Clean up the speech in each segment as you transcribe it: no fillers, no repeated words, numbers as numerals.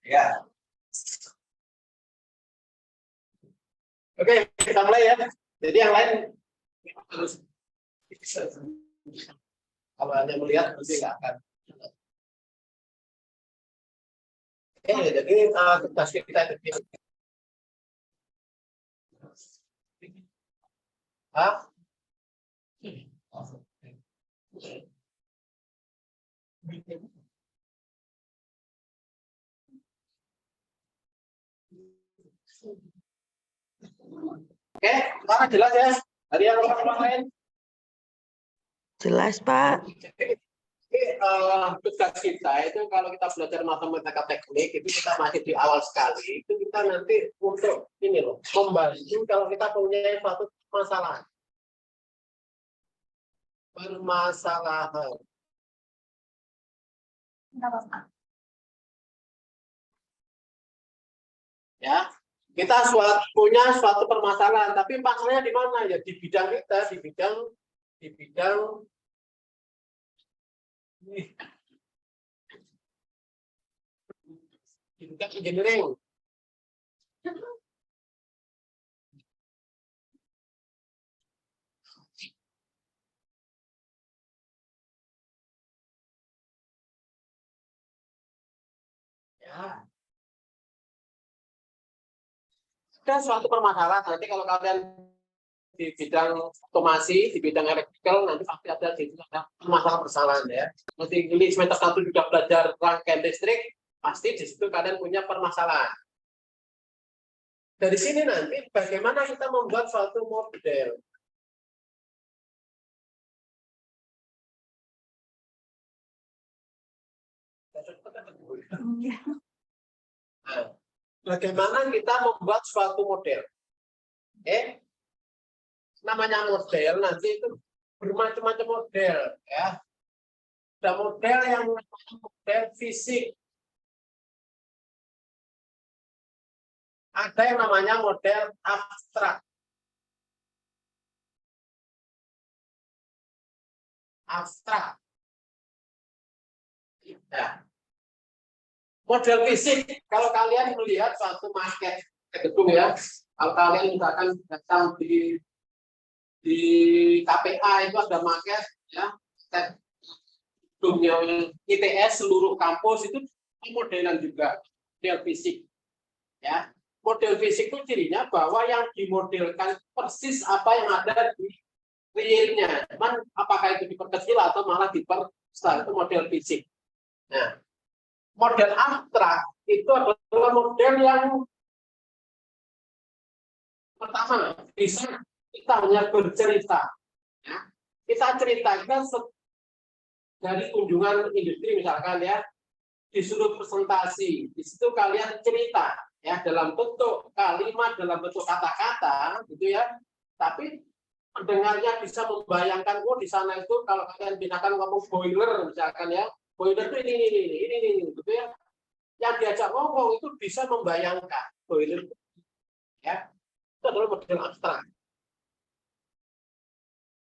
Ya. Oke, kita mulai ya. Jadi yang lain harus kalau hanya melihat nanti nggak akan. Oke, jadi tugas kita itu Oke, sekarang jelas ya. Ada yang lain? Jelas, Pak. Tugas kita itu kalau kita belajar matematika teknik itu kita masih di awal sekali, itu kita nanti untuk ini loh, membantu kalau kita punya suatu masalah. Permasalahan. Ya, kita punya suatu permasalahan, tapi masalahnya di mana ya? Di bidang kita, di bidang engineering. Ya. Ada suatu permasalahan nanti kalau kalian di bidang otomasi, di bidang elektrikal nanti pasti ada permasalahan ya. Nanti ini semester 1 juga belajar rangkaian listrik, pasti di situ kalian punya permasalahan. Dari sini nanti bagaimana kita membuat suatu model. Nah, bagaimana kita membuat suatu model? Namanya model nanti itu bermacam-macam model ya. Ada model yang model fisik. Ada yang namanya model abstrak. Abstrak. Ya. Model fisik, kalau kalian melihat suatu maket gedung ya, kalau kalian misalkan datang di KPA itu ada maket ya, gedungnya ITS seluruh kampus itu modelan juga, model fisik ya. Model fisik itu cirinya bahwa yang dimodelkan persis apa yang ada di realnya, cuman apakah itu diperkecil atau malah diperbesar, itu model fisik. Nah, model abstrak itu adalah model yang pertama bisa kita hanya bercerita, ya. Kita ceritakan dari kunjungan industri misalkan ya, disuruh presentasi, di situ kalian cerita ya dalam bentuk kalimat, dalam bentuk kata-kata, gitu ya. Tapi pendengarnya bisa membayangkan, oh di sana itu kalau kalian binakan ngomong boiler misalkan ya, boiler itu ini gitu ya. Yang diajak ngomong itu bisa membayangkan boiler ya. Itu adalah model abstrak.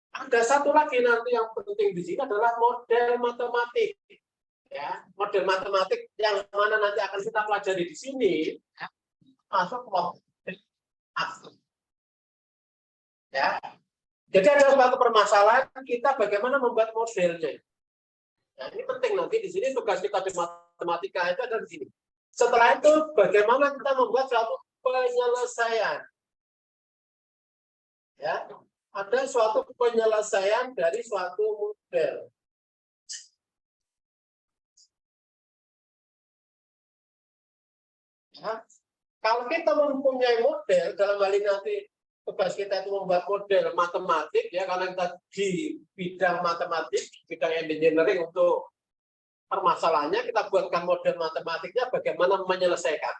Ada satu lagi nanti yang penting di sini adalah model matematik. Ya, model matematik yang mana nanti akan kita pelajari di sini ya, masuk model abstrak. Ya. Jadi ada suatu permasalahan, kita bagaimana membuat modelnya. Nah, ini penting nanti di sini tugas kita di matematika itu ada di sini. Setelah itu bagaimana kita membuat suatu penyelesaian. Ya, ada suatu penyelesaian dari suatu model. Ya, kalau kita mempunyai model, dalam hal ini nanti tugas kita itu membuat model matematik ya, karena kita di bidang matematik, bidang engineering, untuk permasalahannya kita buatkan model matematiknya bagaimana menyelesaikan.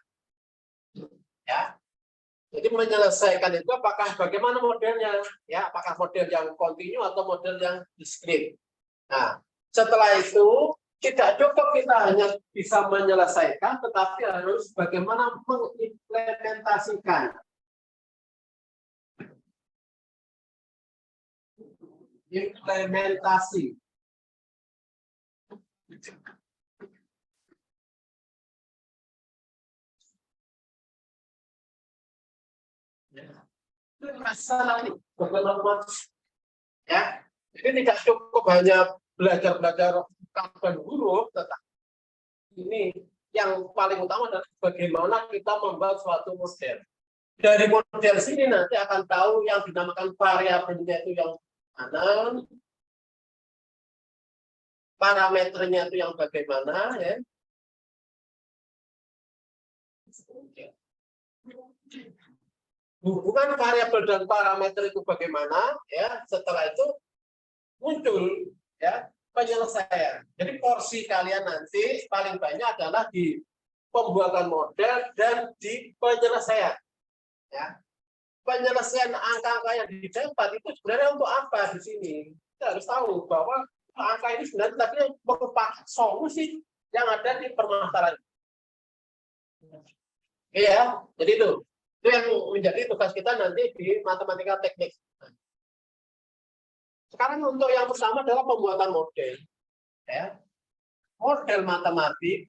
Ya. Jadi menyelesaikan itu apakah bagaimana modelnya? Ya, apakah model yang kontinu atau model yang diskrit. Nah, setelah itu tidak cukup kita hanya bisa menyelesaikan, tetapi harus bagaimana mengimplementasikan. Implementasi. Ya. Itu masalah nih, matematis. Ya, jadi tidak cukup hanya belajar kata huruf, tetapi ini yang paling utama adalah bagaimana kita membuat suatu model. Dari model sini nanti akan tahu yang dinamakan variabelnya itu yang mana, parameternya itu yang bagaimana, ya. Hubungan variabel dan parameter itu bagaimana, ya. Setelah itu muncul, ya, penyelesaian. Jadi porsi kalian nanti paling banyak adalah di pembuatan model dan di penyelesaian, ya. Penyelesaian angka-angka yang didapat itu sebenarnya untuk apa di sini? Kita harus tahu bahwa angka ini sebenarnya tadi merupakan solusi yang ada di permasalahan. Iya, jadi itu yang menjadi tugas kita nanti di matematika teknik. Sekarang untuk yang pertama adalah pembuatan model, ya. Model matematik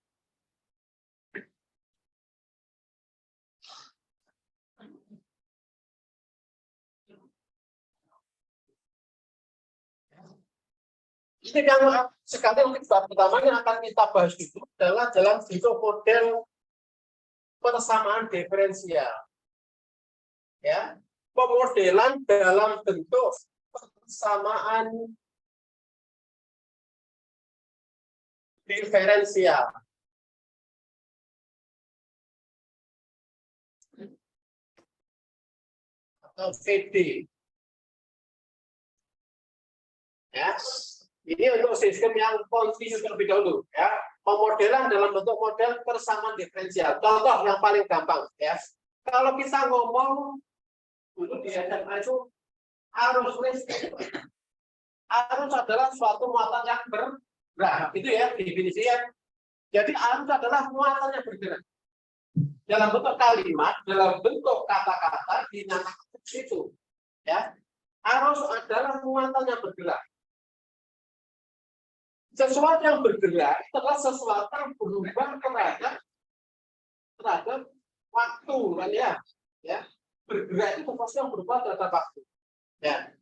ini yang sekali untuk pertama yang akan kita bahas itu adalah dalam bentuk model persamaan diferensial, ya. Pemodelan dalam bentuk persamaan diferensial. Atau VD. Ya. Ini untuk sistem yang kontinus terlebih dahulu, ya. Pemodelan dalam bentuk model persamaan diferensial. Contoh yang paling gampang, ya. Kalau kita ngomong dulu di SMA itu arus listrik. Arus adalah suatu muatan yang bergerak, itu ya definisinya. Jadi arus adalah muatan yang bergerak. Dalam bentuk kalimat, dalam bentuk kata-kata dinyatakan itu, ya. Arus adalah muatan yang bergerak. Sesuatu yang bergerak adalah sesuatu yang berubah terhadap waktu, kan, ya. Ya, bergerak itu sesuatu yang berubah terhadap waktu. Ya.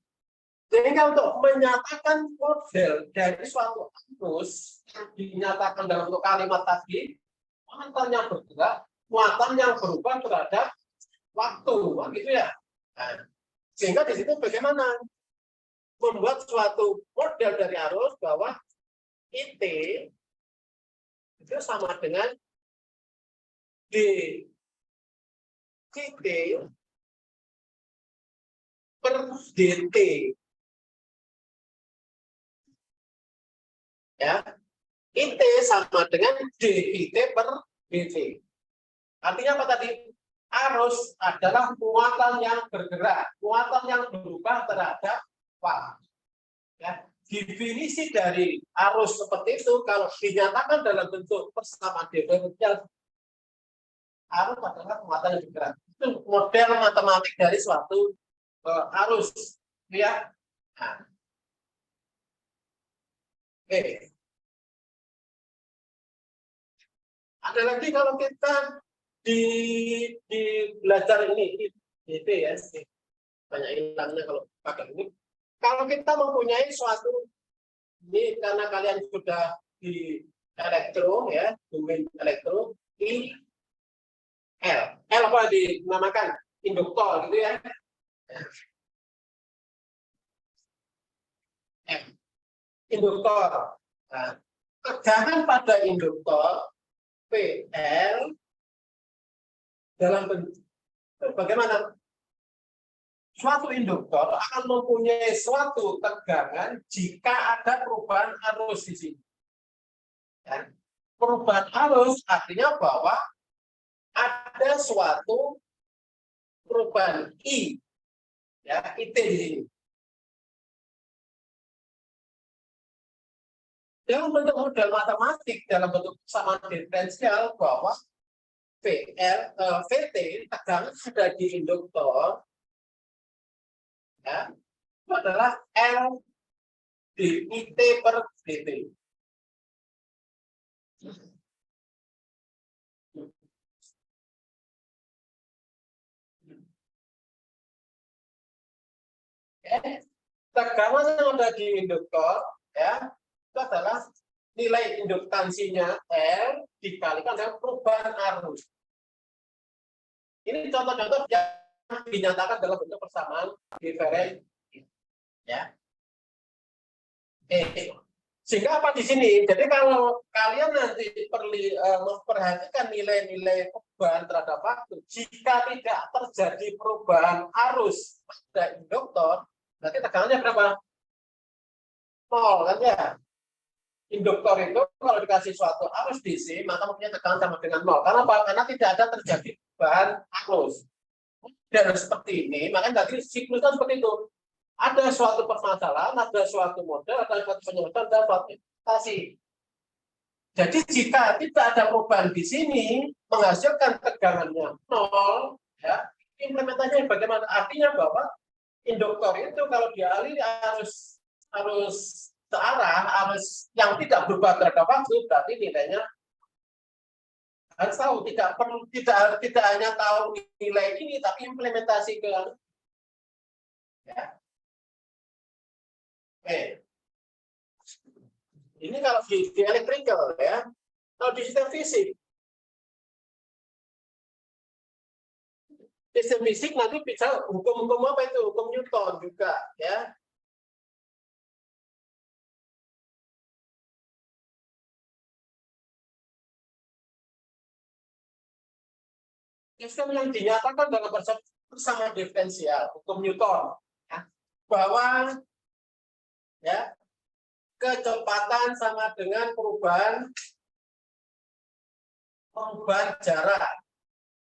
Sehingga untuk menyatakan model dari suatu arus yang dinyatakan dalam bentuk kalimat tadi, muatan yang bergerak, muatan yang berubah terhadap waktu, gitu ya. Nah, sehingga di situ bagaimana membuat suatu model dari arus bahwa IT itu sama dengan dct per dt, ya. IT sama dengan ddt per dt. Artinya apa tadi? Arus adalah muatan yang bergerak, muatan yang berubah terhadap waktu. Ya. Definisi dari arus seperti itu kalau dinyatakan dalam bentuk persamaan diferensial, arus adalah muatan yang bergerak. Itu model matematik dari suatu arus, ya. Nah. Oke. Ada lagi kalau kita di belajar ini ya, banyak hilangnya kalau pakai ini. Kalau kita mempunyai suatu ini karena kalian sudah di elektro, ya, domain elektro, I L apa dinamakan induktor, gitu ya. M, induktor. Nah, tegangan pada induktor PL dalam bentuk bagaimana? Suatu induktor akan mempunyai suatu tegangan jika ada perubahan arus di sini. Dan perubahan arus artinya bahwa ada suatu perubahan I, ya, IT di sini. Dalam bentuk model matematik, dalam bentuk persamaan diferensial bahwa VT tegangan ada di induktor, ya, itu adalah L dIT per dt. Tegangan yang ada di induktor ya itu adalah nilai induktansinya L dikalikan dengan perubahan arus. Ini contoh-contoh yang dinyatakan dalam bentuk persamaan diferensial. Ya. Sehingga apa di sini? Jadi kalau kalian nanti memperhatikan nilai-nilai perubahan terhadap waktu, jika tidak terjadi perubahan arus pada induktor, berarti tegangannya berapa? 0 kan ya? Induktor itu kalau dikasih suatu arus DC, maka mempunyai tekanan sama dengan 0. Karena apa? Karena tidak ada terjadi perubahan arus. Dan seperti ini, makanya tadi siklus kan seperti itu. Ada suatu permasalahan, ada suatu model, ada suatu penyelesaian, ada suatu implementasi. Jadi jika tidak ada perubahan di sini, menghasilkan tegangannya 0, ya, implementasinya bagaimana? Artinya bahwa induktor itu kalau dialiri arus searah, arus yang tidak berubah terhadap waktu, berarti nilainya harus tahu, tidak hanya tahu nilai ini, tapi implementasi ke ya. Ini kalau di electrical ya, kalau di sistem fisik nanti bisa hukum-hukum apa itu, hukum Newton juga ya. Sistem yang dinyatakan dalam persamaan diferensial, hukum Newton ya, bahwa ya kecepatan sama dengan perubahan jarak.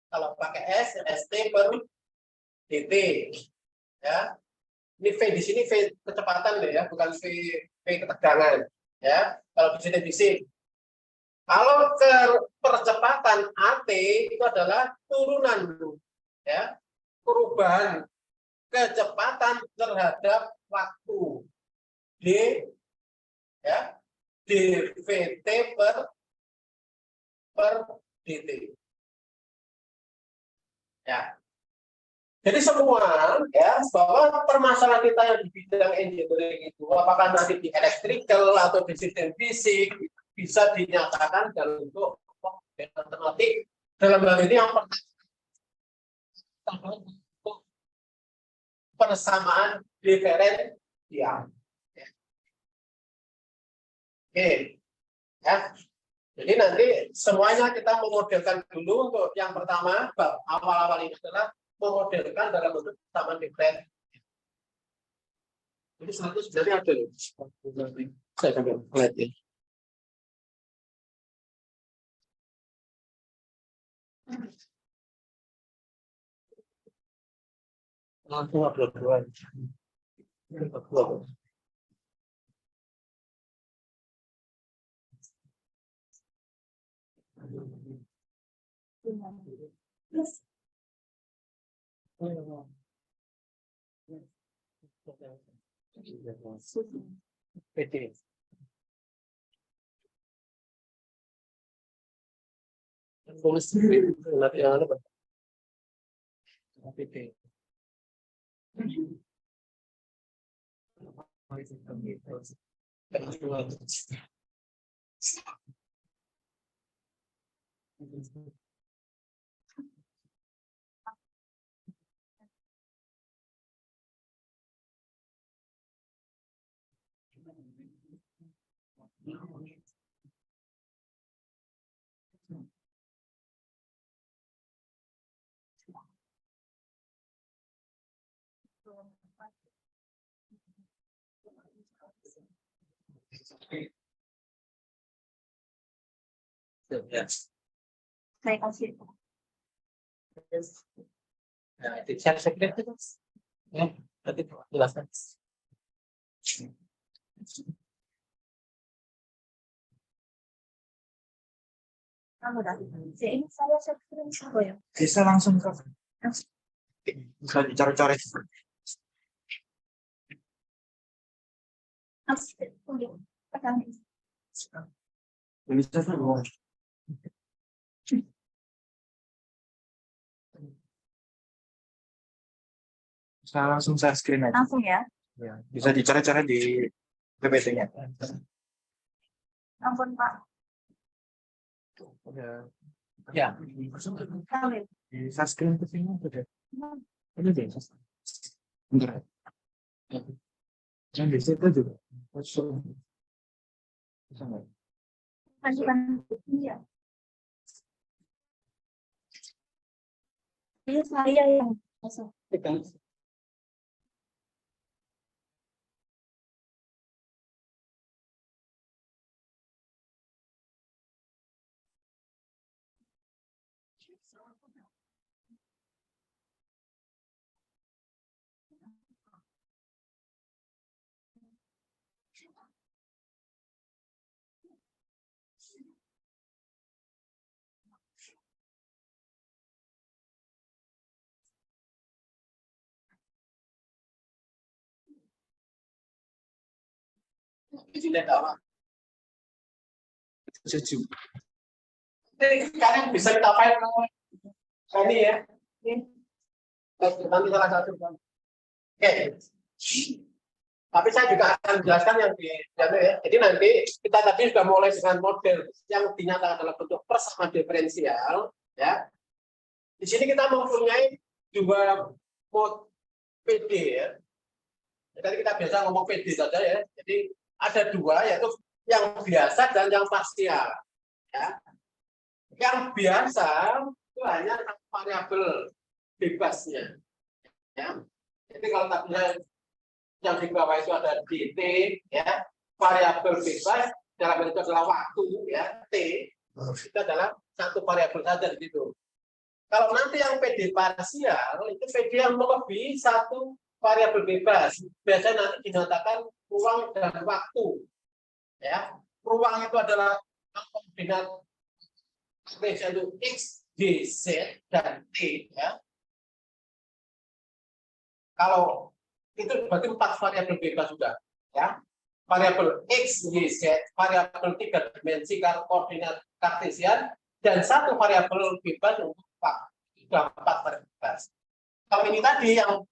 Kalau pakai S, ST per dt. Ya. Ini V di sini V kecepatan ya, bukan V ketegangan. Ya. Kalau di sini fisik. Kalau percepatan AT itu adalah turunan, ya, perubahan kecepatan terhadap waktu d, ya, dvt per dt. Ya. Jadi semua ya bahwa permasalahan kita yang di bidang engineering itu apakah nanti di electrical atau di sistem fisik bisa dinyatakan dalam bentuk matematik. Dalam hal ini yang pertama persamaan diferensial. Oke. Ya. Jadi nanti semuanya kita memodelkan dulu. Untuk yang pertama, awal-awal ini adalah memodelkan dalam bentuk persamaan diferensial. Jadi satu sebenarnya ada loh. Saya akan lihat ya. Langsung upload dua. PT. Tulis nanti yang ada PT. Saya kasih. Nah, itu share secret itu. Ya, nanti jelaskan. Ini saya screen ya. Bisa langsung ke. Bisa dicoret-coret. Bisa kan? Saya langsung saya screen aja. Langsung ya. Ya, bisa dicoret-coret di PPT-nya. Ampun Pak. Udah. Ya. Kali. Bisa screen ke sini udah. Ini deh. Bentar. Yang di situ juga. Bisa nggak? Lanjutkan. Iya. Ini saya yang masuk. Tidak tahu. Setuju. Kalian bisa minta file ini ya. Nanti salah satu. Oke. Tapi saya juga akan menjelaskan yang di ya. Jadi nanti kita tadi sudah mulai dengan model yang dinyatakan dalam bentuk persamaan diferensial, ya. Di sini kita mempunyai dua mode PD ya. Jadi kita biasa ngomong PD saja ya. Jadi ada dua, yaitu yang biasa dan yang parsial. Ya. Yang biasa itu hanya variabel bebasnya. Ya. Jadi kalau tadi yang di bawah itu ada dt, ya, variabel bebas dalam itu adalah waktu, ya, t, itu adalah satu variabel saja di situ. Kalau nanti yang PD parsial itu PD yang melebihi satu variabel bebas, biasanya nanti dinyatakan ruang dan waktu, ya. Ruang itu adalah koordinat yaitu x, y, z dan t, ya. Kalau itu berarti 4 variabel bebas sudah, ya. Variabel x, y, z, variabel 3 dimensi koordinat kartesian dan satu variabel bebas untuk sudah 4 variabel bebas. Kalau ini tadi yang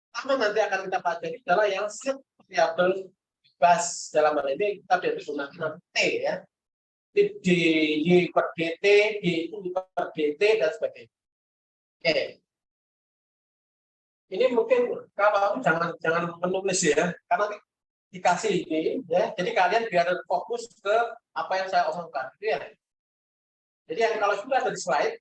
pertama nanti akan kita pelajari adalah yang set variabel bebas. Dalam hal ini kita biasa gunakan t, ya. D y per dt, d per dt dan sebagainya. Oke. Ini mungkin kalau jangan menulis ya, karena dikasih ini, ya. Jadi kalian biar fokus ke apa yang saya omongkan, gitu ya. Jadi yang kalau sudah ada di slide,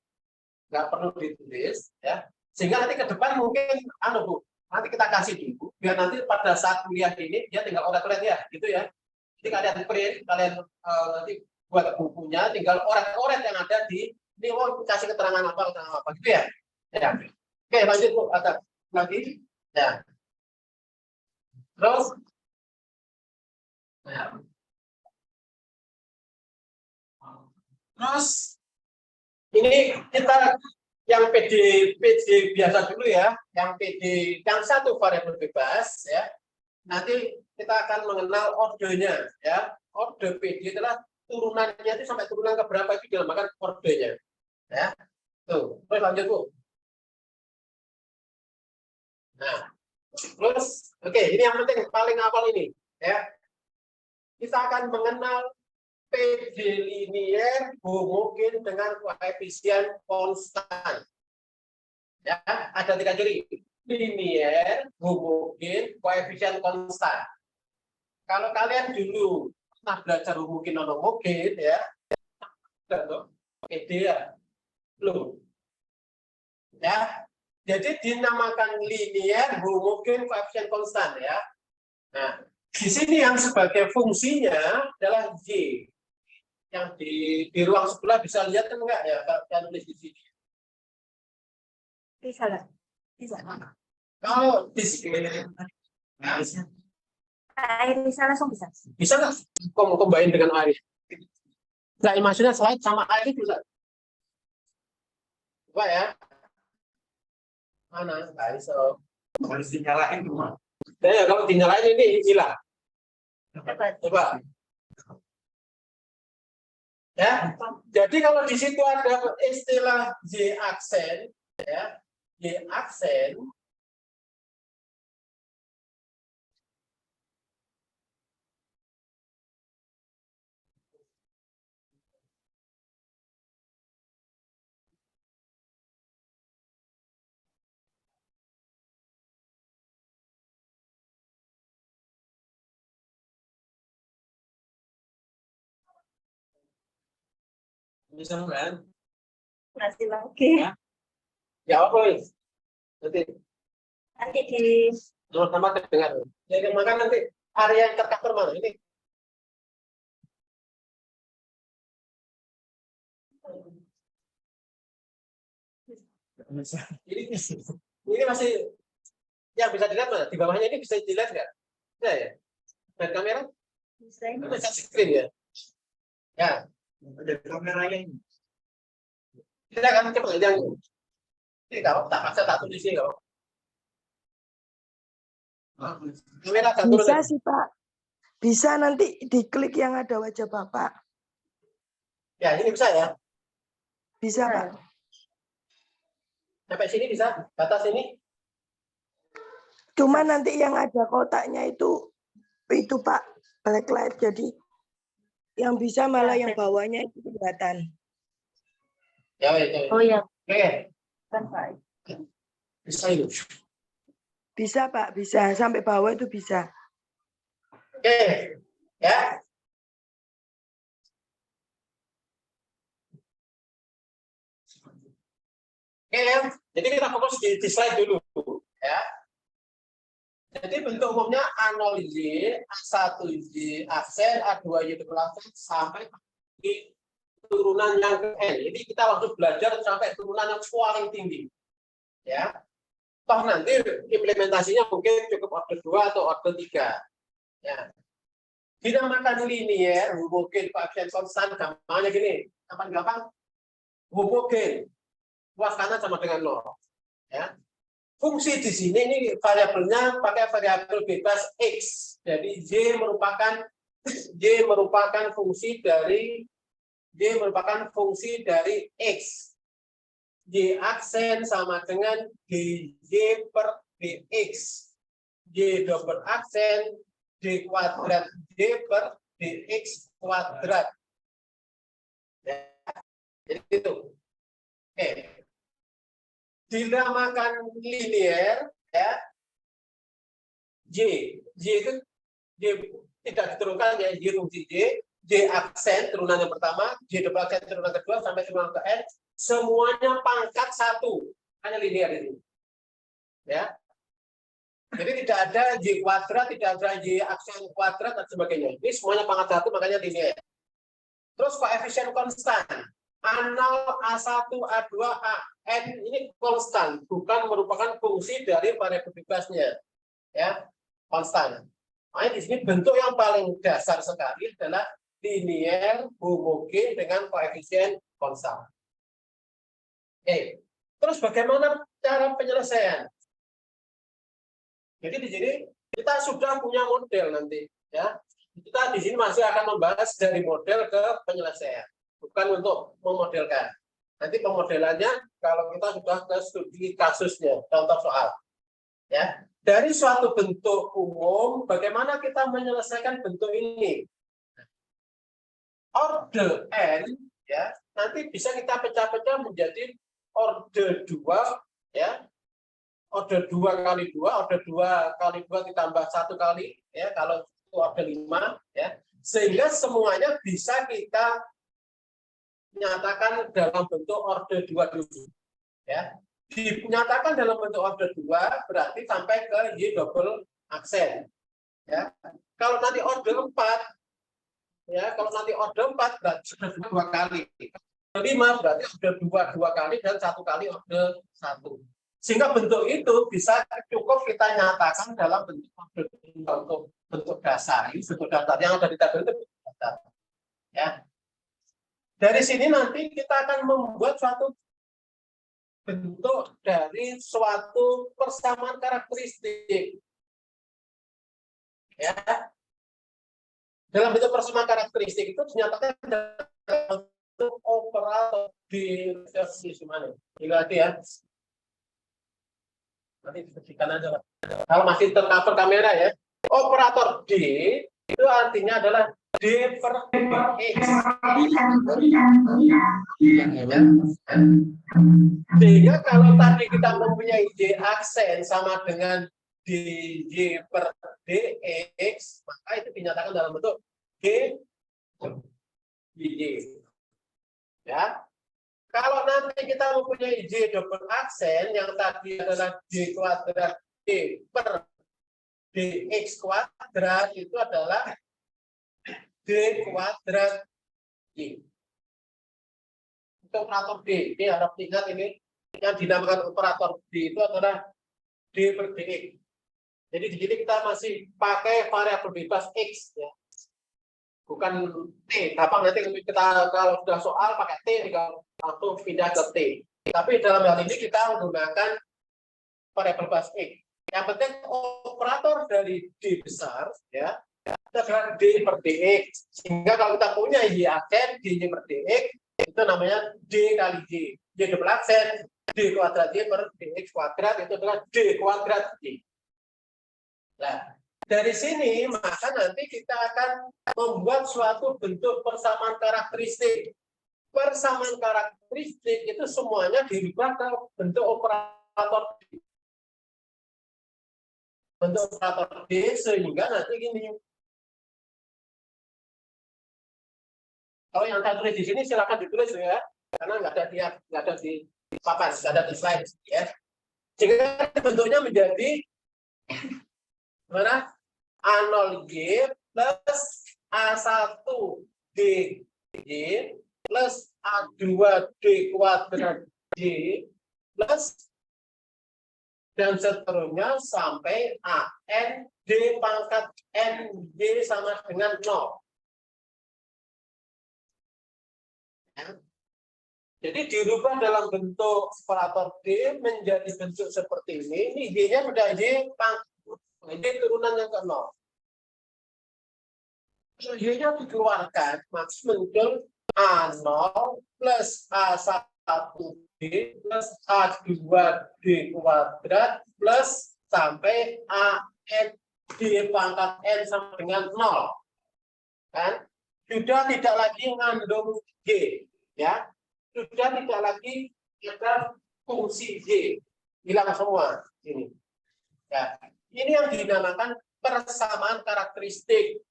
nggak perlu ditulis, ya. Sehingga nanti ke depan mungkin, Bu, nanti kita kasih dulu, biar nanti pada saat kuliah ini dia tinggal oret-oret ya, gitu ya. Jadi kalian print, kalian nanti buat bukunya, tinggal oret-oret yang ada di ini, kasih keterangan apa, gitu ya. Ya. Oke, lanjut Bu, ada lagi, ya. Terus, ya. Terus ini kita yang PD biasa dulu ya, yang PD yang satu variabel bebas ya. Nanti kita akan mengenal ordenya ya. Orde PD adalah turunannya itu sampai turunan ke berapa itu dinamakan ordenya. Ya. Tuh, terus lanjut Bu. Nah, terus oke, ini yang penting paling awal ini ya. Kita akan mengenal PD linier homogen dengan koefisien konstan. Ya, ada 3 ciri. Linier, homogen, koefisien konstan. Kalau kalian dulu pernah belajar homogen non homogen ya, PD ya, belum. Ya, jadi dinamakan linier, homogen, koefisien konstan ya. Nah, di sini yang sebagai fungsinya adalah y. Yang di ruang sebelah bisa lihat kan enggak ya kalau saya tulis di sini. Bisa nggak? Bisa. Kalau di sini, Air bisa langsung bisa. bisa nggak? Kamu combine dengan air. Nah, maksudnya slide sama air itu bisa. Coba ya. Mana? Nggak bisa. Harus dinyalain cuma. Ya, kalau dinyalain ini hilang. Coba. Ya, jadi kalau di situ ada istilah y aksen, ya, y aksen Bisa kan? Masih lagi. Ya. Ya apa wis? Nanti Nanti di sama dengar. Jadi makan nanti area yang tercover mana ini? Ini masih yang bisa dilihat mana? Di bawahnya ini bisa dilihat nggak? Bisa ya? Dan kamera? bisa ini. Bisa screen ya? Ya. Ada kameranya ini. Kita akan coba yang ini kalau tak paksa tak tulis sini kalau. Kamera agak turun. Bisa sih Pak. Bisa nanti diklik yang ada wajah Bapak. Ya, ini bisa ya. Bisa Pak. Sampai sini bisa, batas ini. Cuma nanti yang ada kotaknya itu Pak backlight. Jadi yang bisa malah yang bawahnya itu kelihatan. Ya, ya. Oh ya, Oke, kan Pak. bisa itu. Bisa Pak, bisa. Sampai bawah itu bisa. Oke, ya. Oke ya, jadi kita fokus di slide dulu ya. Jadi bentuk umumnya A0Y, A1Y aksen, A2Y itu aksen sampai di turunan yang ke N. Jadi kita langsung belajar sampai turunan yang paling tinggi. Ya. Toh nanti implementasinya mungkin cukup order 2 atau order 3. Ya. Dinamakan linier, homogen, koefisien konstan, gampangnya gini. Gampang-gampang homogen. Luas kanan sama dengan 0. Ya. Fungsi di sini ini variabelnya pakai variabel bebas X. Jadi Y merupakan fungsi dari X. Y aksen sama dengan DJ per DX. Y double aksen D kuadrat Y per DX kuadrat. Ya. Jadi itu. Oke. Dinamakan linear ya. Y itu Y tidak diturunkan ya, Y fungsi Y aksen turunan yang pertama, Y double aksen turunan kedua sampai turunan ke N, semuanya pangkat 1. Hanya linear ini. Ya. Jadi tidak ada Y kuadrat, tidak ada Y aksen kuadrat dan sebagainya. Ini semuanya pangkat 1 makanya linear. Terus koefisien konstan. A0, A1, A2, A. N ini konstan, bukan merupakan fungsi dari variabel bebasnya. Ya, konstan. Makanya di sini bentuk yang paling dasar sekali adalah linear homogen dengan koefisien konstan. Oke. Terus bagaimana cara penyelesaian? Jadi di sini kita sudah punya model nanti, ya. Kita di sini masih akan membahas dari model ke penyelesaian. Bukan untuk memodelkan. Nanti pemodelannya kalau kita sudah ke studi kasusnya, contoh soal. Ya, dari suatu bentuk umum, bagaimana kita menyelesaikan bentuk ini? Order N, ya, nanti bisa kita pecah-pecah menjadi order 2, ya. Order 2 kali 2, order 2 kali 2 ditambah 1 kali, ya, kalau itu order 5, ya. Sehingga semuanya bisa kita dinyatakan dalam bentuk order 2 dulu. Ya. Dinyatakan dalam bentuk order 2 berarti sampai ke Y double aksen. Ya. Kalau nanti order 4, ya, kalau nanti order 4 berarti sudah 2 kali. 5 berarti order 2 kali dan 1 kali order 1. Sehingga bentuk itu bisa cukup kita nyatakan dalam bentuk order 2 untuk bentuk dasar. Ini bentuk dasar yang ada di tabel itu bentuk dasar. Ya. Dari sini nanti kita akan membuat suatu bentuk dari suatu persamaan karakteristik. Ya. Dalam bentuk persamaan karakteristik itu dinyatakan dalam bentuk operator di mana? Lihat ya. Nanti diberikan aja. Kalau masih tercover kamera ya. Operator D itu artinya adalah D per X. Sehingga kalau tadi kita mempunyai Y aksen sama dengan DJ per DX, maka itu dinyatakan dalam bentuk D DJ. Ya. Kalau nanti kita mempunyai D double aksen yang tadi adalah D kuadrat D per dx kuadrat itu adalah D kuadrat D. Itu operator D. Ini harap ingat ini yang dinamakan operator D itu adalah D per dx. Jadi di sini kita masih pakai variabel bebas X ya. Bukan T. Gampang nanti kita kalau sudah soal pakai T tinggal langsung pindah ke T. Tapi dalam hal ini kita menggunakan variabel bebas X. Yang penting operator dari D besar ya itu adalah D per dx. Sehingga kalau kita punya Y aksen D per dx itu namanya D kali D. D double aksen D kuadrat D per dx kuadrat itu adalah D kuadrat D. Nah, dari sini maka nanti kita akan membuat suatu bentuk persamaan karakteristik. Persamaan karakteristik itu semuanya dirubah ke bentuk operator D. Bentuk operator D sehingga nanti gini. Kalau yang saya tulis di sini silakan ditulis ya, karena nggak ada di papan, nggak ada di slide ya. Jika bentuknya menjadi mana? A0G plus A1D plus A2D kuadrat D plus dan seterusnya sampai AN D pangkat NG sama dengan 0. Ya. Jadi dirubah dalam bentuk operator D menjadi bentuk seperti ini. Ini D-nya sudah Y pangkat. Ini turunan yang ke 0. Y-nya dikeluarkan, maka muncul A0 plus A1D plus A2D kuadrat plus sampai AN D pangkat N sama dengan 0. Kan? Sudah tidak lagi mengandung G. Ya. Sudah tidak lagi ada fungsi G. Hilang semua. Ini. Ya. Ini yang dinamakan persamaan karakteristik.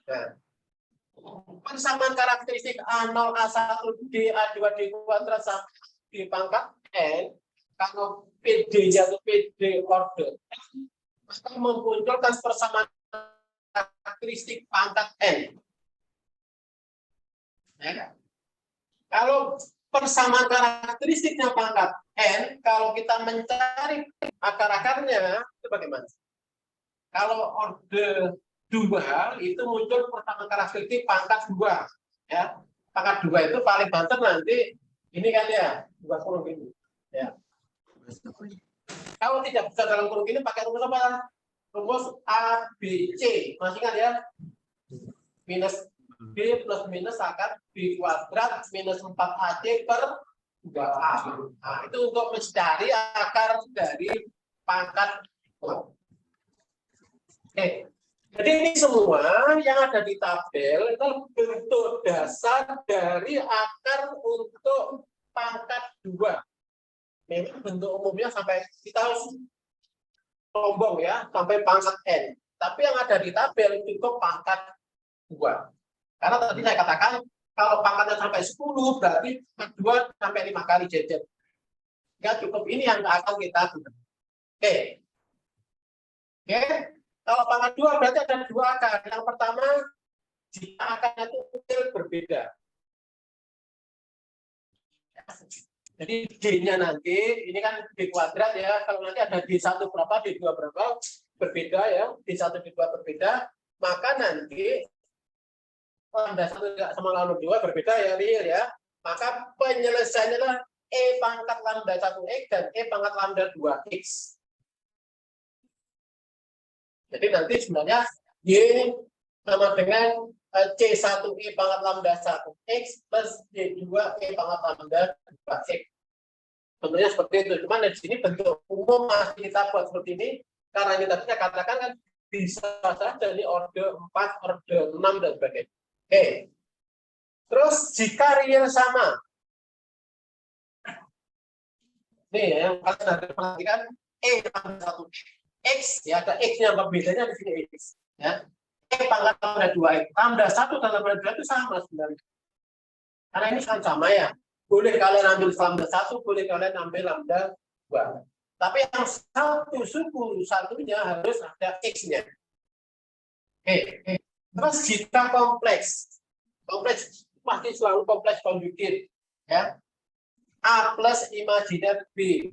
Nah, persamaan karakteristik A0, A1D, A2D kuadrat sampai D pangkat N, kalau PD-nya itu PD order, maka memunculkan persamaan karakteristik pangkat N. Ya. Kalau persamaan karakteristiknya pangkat N, kalau kita mencari akar-akarnya, itu bagaimana? Kalau orde 2, itu muncul persamaan karakteristik pangkat 2. Ya. Pangkat 2 itu paling banter nanti, ini kan ya, 2 kurung ini. Ya. Kalau tidak bisa dalam kurung ini, pakai rumus apa? Rumus A, B, C. Masih ingat ya? Minus B plus minus akar B kuadrat minus 4AC per 2A. Nah, itu untuk mencari akar dari pangkat. Oke. Jadi ini semua yang ada di tabel itu bentuk dasar dari akar untuk pangkat 2. Memang bentuk umumnya sampai kita harus rombong ya, sampai pangkat N. Tapi yang ada di tabel cukup pangkat 2. Karena tadi saya katakan, kalau pangkatnya sampai 10, berarti 2 sampai 5 kali jajan. Ya, cukup ini yang akan kita gunakan. Oke. Oke. Kalau pangkat 2 berarti ada 2 akar. Yang pertama, jika akarnya itu berbeda. Jadi D-nya nanti, ini kan D kuadrat ya. Kalau nanti ada D1 berapa, D2 berapa, berbeda ya. D1, D2 berbeda. Maka nanti lambda 1 sama lambda 2 berbeda ya, real ya. Maka penyelesaiannya adalah E pangkat lambda 1X dan E pangkat lambda 2X. Jadi nanti sebenarnya Y sama dengan C1E pangkat lambda 1X plus Y2E pangkat lambda 2X. Tentunya seperti itu. Cuman di sini bentuk umum masih kita buat seperti ini. Karena kita bisa katakan kan bisa saja ini orde 4, orde 6, dan sebagainya. Oke. Terus jika real sama. Nih yang kalian harus perhatikan E pangkat 1X ya, ada X-nya, bedanya di sini X ya. E pangkat lambda 2X. Lambda 1 dan lambda 2 itu sama sebenarnya. Karena ini kan sama ya. Boleh kalian ambil lambda 1, boleh kalian ambil lambda 2. Tapi yang satu suku satunya harus ada X-nya. Oke. Terus jika kompleks pasti selalu kompleks konjugit. Ya. A plus imajiner B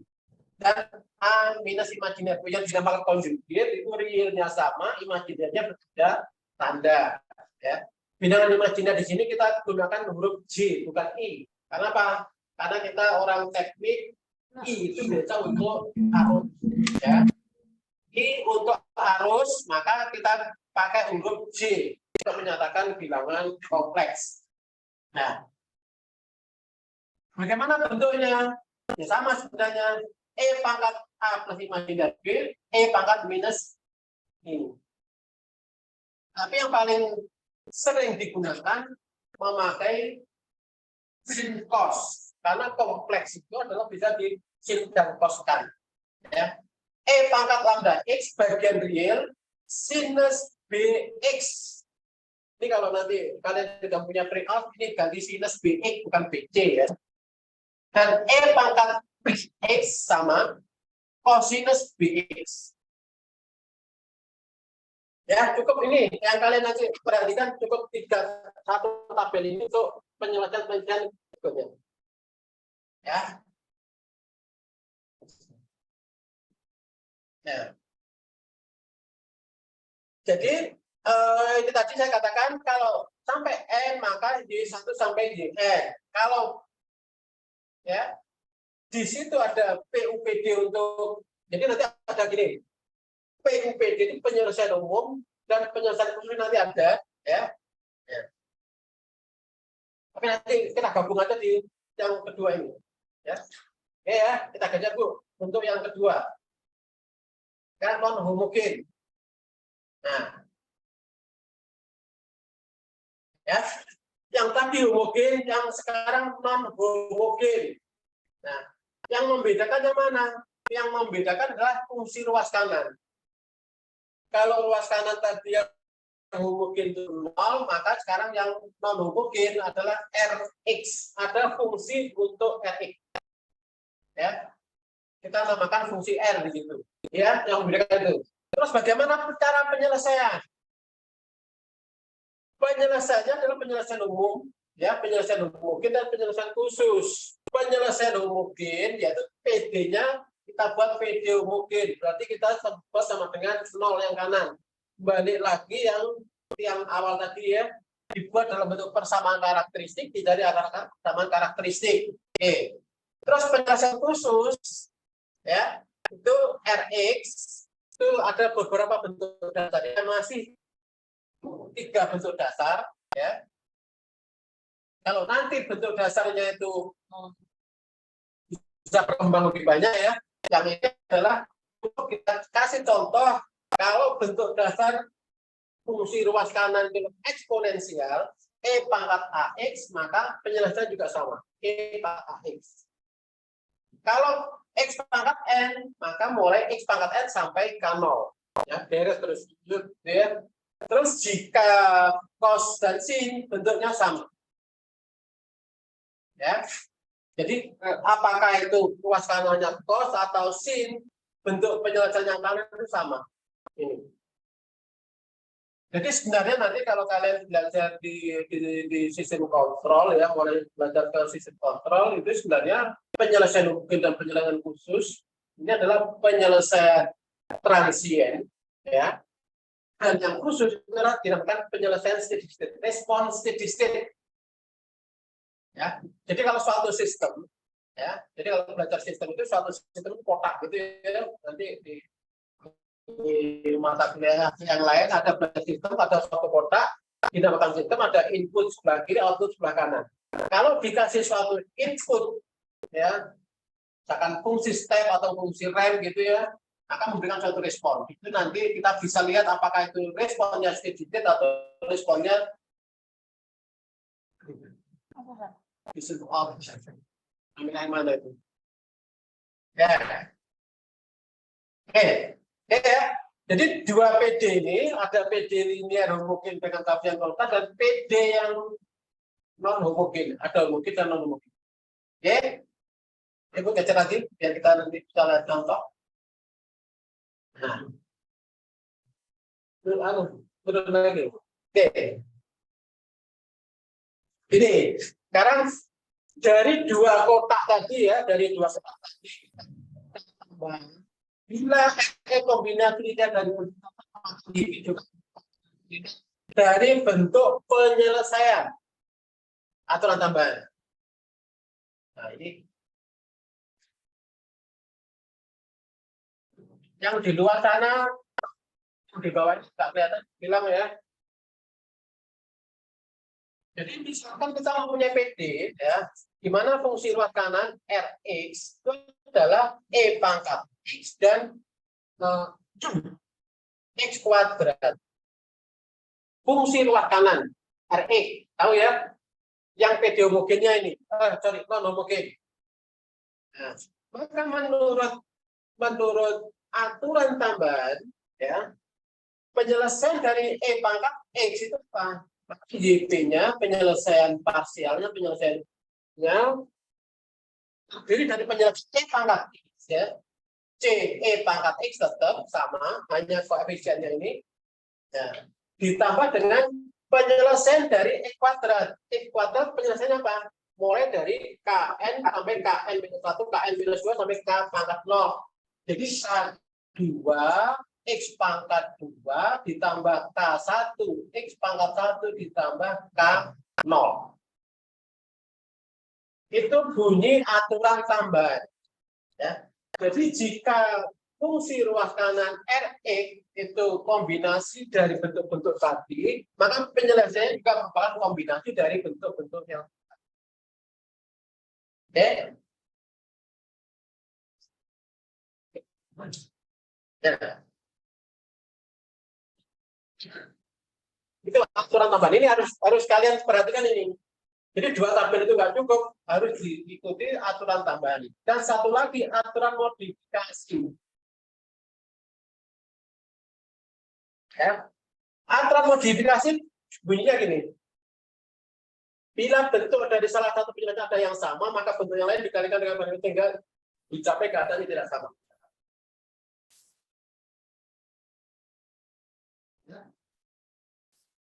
dan A minus imajiner B yang dinamakan konjugit itu realnya sama, imajinernya berbeda tanda. Ya. Bilangan imajiner di sini kita gunakan huruf J bukan I. Karena apa? Karena kita orang teknik, I itu biasa untuk arus. Ya. I untuk arus, maka kita pakai huruf J untuk menyatakan bilangan kompleks. Nah, bagaimana bentuknya? Ya sama sebenarnya. E pangkat A plus imajiner B, E pangkat minus ini. Tapi yang paling sering digunakan memakai sin cos. Karena kompleks itu adalah bisa di sin dan coskan. Ya. E pangkat lambda X bagian real sinus BX. Ini kalau nanti kalian tidak punya print out, ini ganti sinus BX bukan BC ya. Dan E pangkat X sama cosinus BX. Ya, cukup ini yang kalian nanti perhatikan, cukup satu tabel ini untuk penyelesaian berikutnya. Ya. Ya. Jadi ini tadi saya katakan kalau sampai N maka Y1 sampai YN. Kalau ya di situ ada PUPD untuk, jadi nanti ada gini, PUPD itu penyelesaian umum dan penyelesaian khusus nanti ada, ya. Ya. Tapi nanti kita gabung aja di yang kedua ini, ya. Oke ya, kita kejar Bu untuk yang kedua. Kan non homogen. Nah, ya, yang tadi homogen, yang sekarang non homogen. Nah, yang membedakan yang mana? Yang membedakan adalah fungsi ruas kanan. Kalau ruas kanan tadi yang homogen itu 0, maka sekarang yang non homogen adalah Rx. Ada fungsi untuk Rx. Ya, kita namakan fungsi R di situ. Ya, yang membedakan itu. Terus bagaimana cara penyelesaian? Penyelesaiannya adalah penyelesaian umum, ya, penyelesaian homogen dan penyelesaian khusus. Penyelesaian homogen yaitu PD-nya kita buat PD homogen, berarti kita buat sama dengan 0 yang kanan. Balik lagi yang awal tadi ya, dibuat dalam bentuk persamaan karakteristik, dari persamaan karakteristik. Oke. Terus penyelesaian khusus, ya, itu Rx itu ada beberapa bentuk dasar, masih 3 bentuk dasar, ya. Kalau nanti bentuk dasarnya itu bisa berkembang lebih banyak ya. Yang ini adalah kita kasih contoh kalau bentuk dasar fungsi ruas kanan itu eksponensial E pangkat AX, maka penyelesaian juga sama E pangkat AX. Kalau X pangkat N, maka mulai X pangkat N sampai K0. Ya, beres terus. Ya. Terus jika cos dan sin bentuknya sama. Ya. Jadi apakah itu ruas kanannya cos atau sin, bentuk penyelesaian yang kanan itu sama. Ini. Jadi sebenarnya nanti kalau kalian belajar di sistem kontrol ya, mulai belajar ke sistem kontrol itu sebenarnya penyelesaian homogen dan penyelesaian khusus ini adalah penyelesaian transien ya. Dan yang khusus adalah dinamakan penyelesaian steady state, respon steady state. Ya. Jadi kalau suatu sistem ya, jadi kalau belajar sistem itu suatu sistem kotak gitu ya, nanti di mata kuliah yang lain ada belajar sistem, ada suatu kotak, dinamakan sistem, ada input sebelah kiri, output sebelah kanan. Kalau dikasih suatu input ya, misalkan fungsi step atau fungsi rem gitu ya, akan memberikan suatu respon. Itu nanti kita bisa lihat apakah itu responnya steady state atau responnya yang mana itu? Ya. Oke. Ya. Jadi dua PD ini ada PD linear homogen dengan tabian kontak dan PD yang non homogen, ada homogen dan non homogen. Oke, ibu geser lagi biar kita nanti bisa lihat contoh. Nah, turun lagi. Oke, ini sekarang dari dua kotak tadi ya, dari dua kotak tadi tambah. Bila kombinasinya dari bentuk penyelesaian aturan tambahan. Nah, ini yang di luar sana, di bawah nggak kelihatan, bilang ya. Jadi misalkan kita mempunyai PD, ya, di mana fungsi luas kanan Rx itu adalah E pangkat X dan X kuadrat. Fungsi luas kanan Rx, tahu ya? Yang PD homogennya ini, non homogen. Nah, maka menurut aturan tambahan, ya, penyelesaian dari E pangkat X itu apa? YP-nya, penyelesaian parsialnya, penyelesaiannya terdiri dari penyelesaian E pangkat X, ya. C E pangkat X tetap sama, hanya koefisiennya ini, ya. Ditambah dengan penyelesaian dari E kuadrat. E kuadrat penyelesaiannya apa? Mulai dari KN sampai KN minus 1, KN minus 2 sampai K pangkat 0. Jadi K2 X pangkat 2 ditambah K1 X pangkat 1 ditambah K0. Itu bunyi aturan tambahan. Ya. Jadi jika fungsi ruas kanan Rx itu kombinasi dari bentuk-bentuk tadi, maka penyelesaian juga merupakan kombinasi dari bentuk-bentuk yang ya. Itu aturan tambahan. Ini harus kalian perhatikan ini. Jadi dua tabel itu nggak cukup, harus diikuti aturan tambahan. Dan satu lagi aturan modifikasi. Ya. Aturan modifikasi bunyinya gini. Bila bentuk dari salah satu penyelesaian ada yang sama, maka bentuk yang lain dikalikan dengan bentuk tinggal dicapai keadaan yang tidak sama.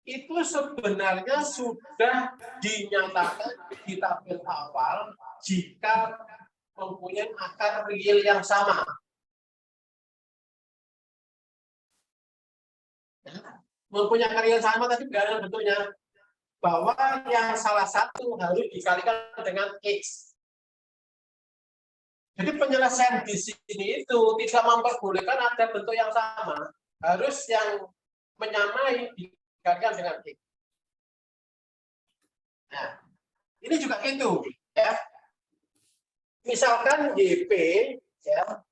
Itu sebenarnya sudah dinyatakan di tabel awal jika mempunyai akar real yang sama. Mempunyai akar real yang sama tadi bagaimana bentuknya? Bahwa yang salah satu harus dikalikan dengan X. Jadi penyelesaian di sini itu tidak memperbolehkan ada bentuk yang sama. Harus yang menyamai dikalikan dengan X. Nah, ini juga gitu. Ya. Misalkan YP, ya,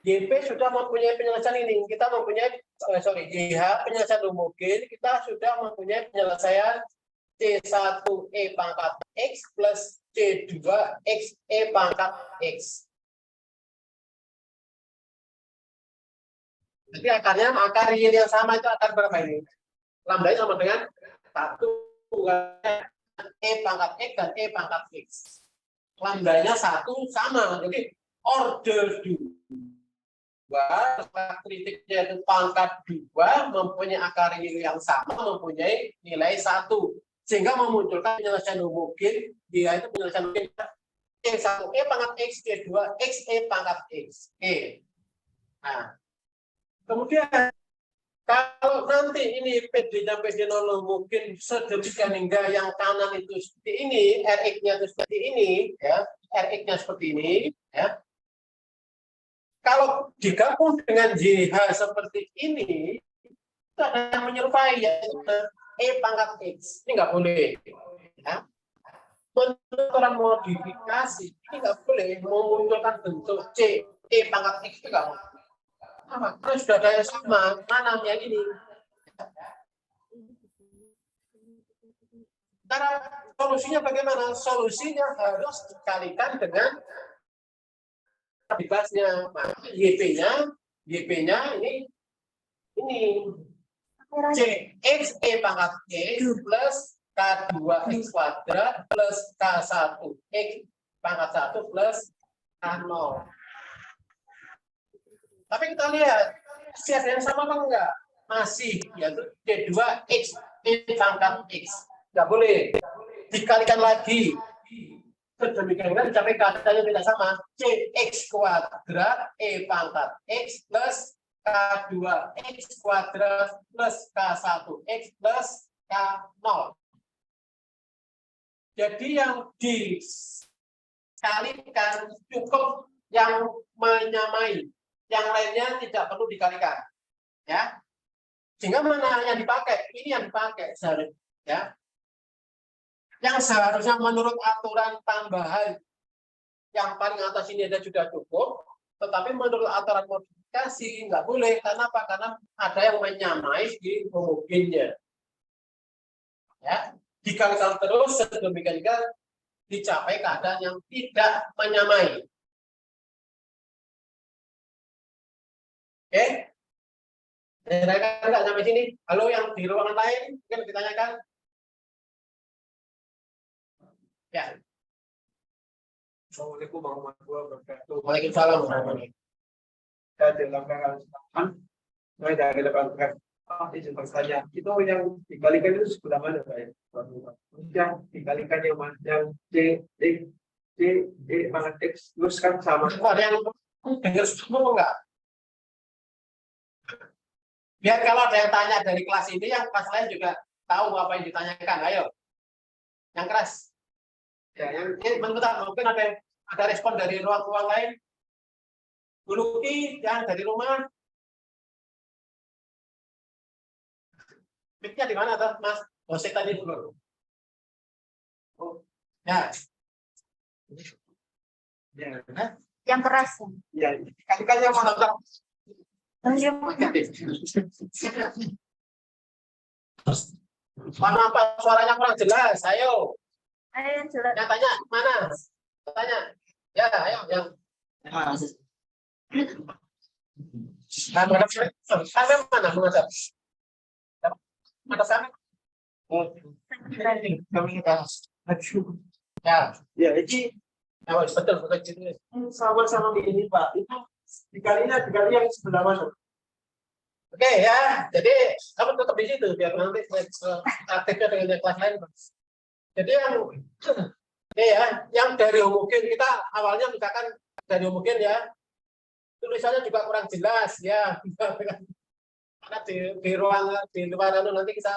YP sudah mempunyai penyelesaian ini. Kita mempunyai, YH penyelesaian homogen, kita sudah mempunyai penyelesaian C1E pangkat X plus C2XE pangkat X. Jadi akarnya, akar real yang sama itu akar berapa ini? Lambdanya sama dengan 1 E pangkat X dan E pangkat X. Lambdanya 1 sama. Jadi order 2. Kritiknya itu pangkat 2 mempunyai akar real yang sama, mempunyai nilai 1. Sehingga memunculkan penyelesaian homogen, dia itu penyelesaian homogen E1E pangkat X, E2 X, E pangkat X. Oke. Nah, kemudian kalau nanti ini PD-nya PD non homogen sedemikian hingga yang kanan itu seperti ini, Rx-nya itu seperti ini, ya, Rx-nya seperti ini, ya. Kalau digabung dengan JH seperti ini, itu ada yang menyerupai, yaitu E pangkat X. Ini nggak boleh. Ya. Menurut orang modifikasi, ini nggak boleh memunculkan bentuk C, E pangkat X itu nggak boleh. Karena sudah ada yang sama, mana yang ini? Cara solusinya bagaimana? Solusinya harus dikalikan dengan bebasnya, YP-nya ini C X E pangkat X plus K2X kuadrat plus K1X pangkat 1 plus K0. Tapi kita lihat, masih ada yang sama apa enggak? Masih, yaitu D2X pangkat X. Enggak boleh. Dikalikan lagi. Sedemikian kan sampai keadaannya tidak sama. CX kuadrat E pangkat X plus K2X kuadrat plus K1X plus K0. Jadi yang dikalikan cukup yang menyamai. Yang lainnya tidak perlu dikalikan. Ya. Sehingga mana yang dipakai? Ini yang dipakai seharusnya. Ya. Yang seharusnya menurut aturan tambahan yang paling atas ini ada sudah cukup, tetapi menurut aturan modifikasi nggak boleh. Karena apa? Karena ada yang menyamai di homogennya. Ya, dikalikan terus sedemikian dicapai keadaan yang tidak menyamai. Oke? Nggak sampai sini. Halo, yang di ruangan lain mungkin ditanyakan. Ya. Assalamualaikum warahmatullahi wabarakatuh. Waalaikumsalam warahmatullahi wabarakatuh. Saya dalam rangka saya dari level izin bertanya, itu yang dikalikan itu sebelah mana Pak ya? Yang dikalikan yang C pangkat X terus kan sama. Ada yang dengar semua enggak? Biar kalau ada yang tanya dari kelas ini, yang kelas lain juga tahu apa yang ditanyakan. Ayo, yang keras. Ya, yang bentar, mungkin ada respon dari ruang-ruang lain. Bu Luki, yang dari rumah. Mic-nya di mana tuh, Mas? Bosek tadi dulu. Oh, ya. Ya, Yang keras. ya. Dikalikan yang mana? Mana Pak, suaranya kurang jelas. Ayo. Ayo jelas. Yang tanya mana? Tanya. Ya, ayo yang. Sampai mana menghadap? Ada sampai? Ya, Ya, ini ya, betul betul. sama-sama ini Pak. Itu dikali yang sebelah mana? Oke ya, jadi kamu tetap di situ biar nanti aktifnya dengan yang kelas lain. Jadi yang dari homogen kita awalnya misalkan dari homogen ya, tulisannya juga kurang jelas ya. Karena di ruang di luar nanti kita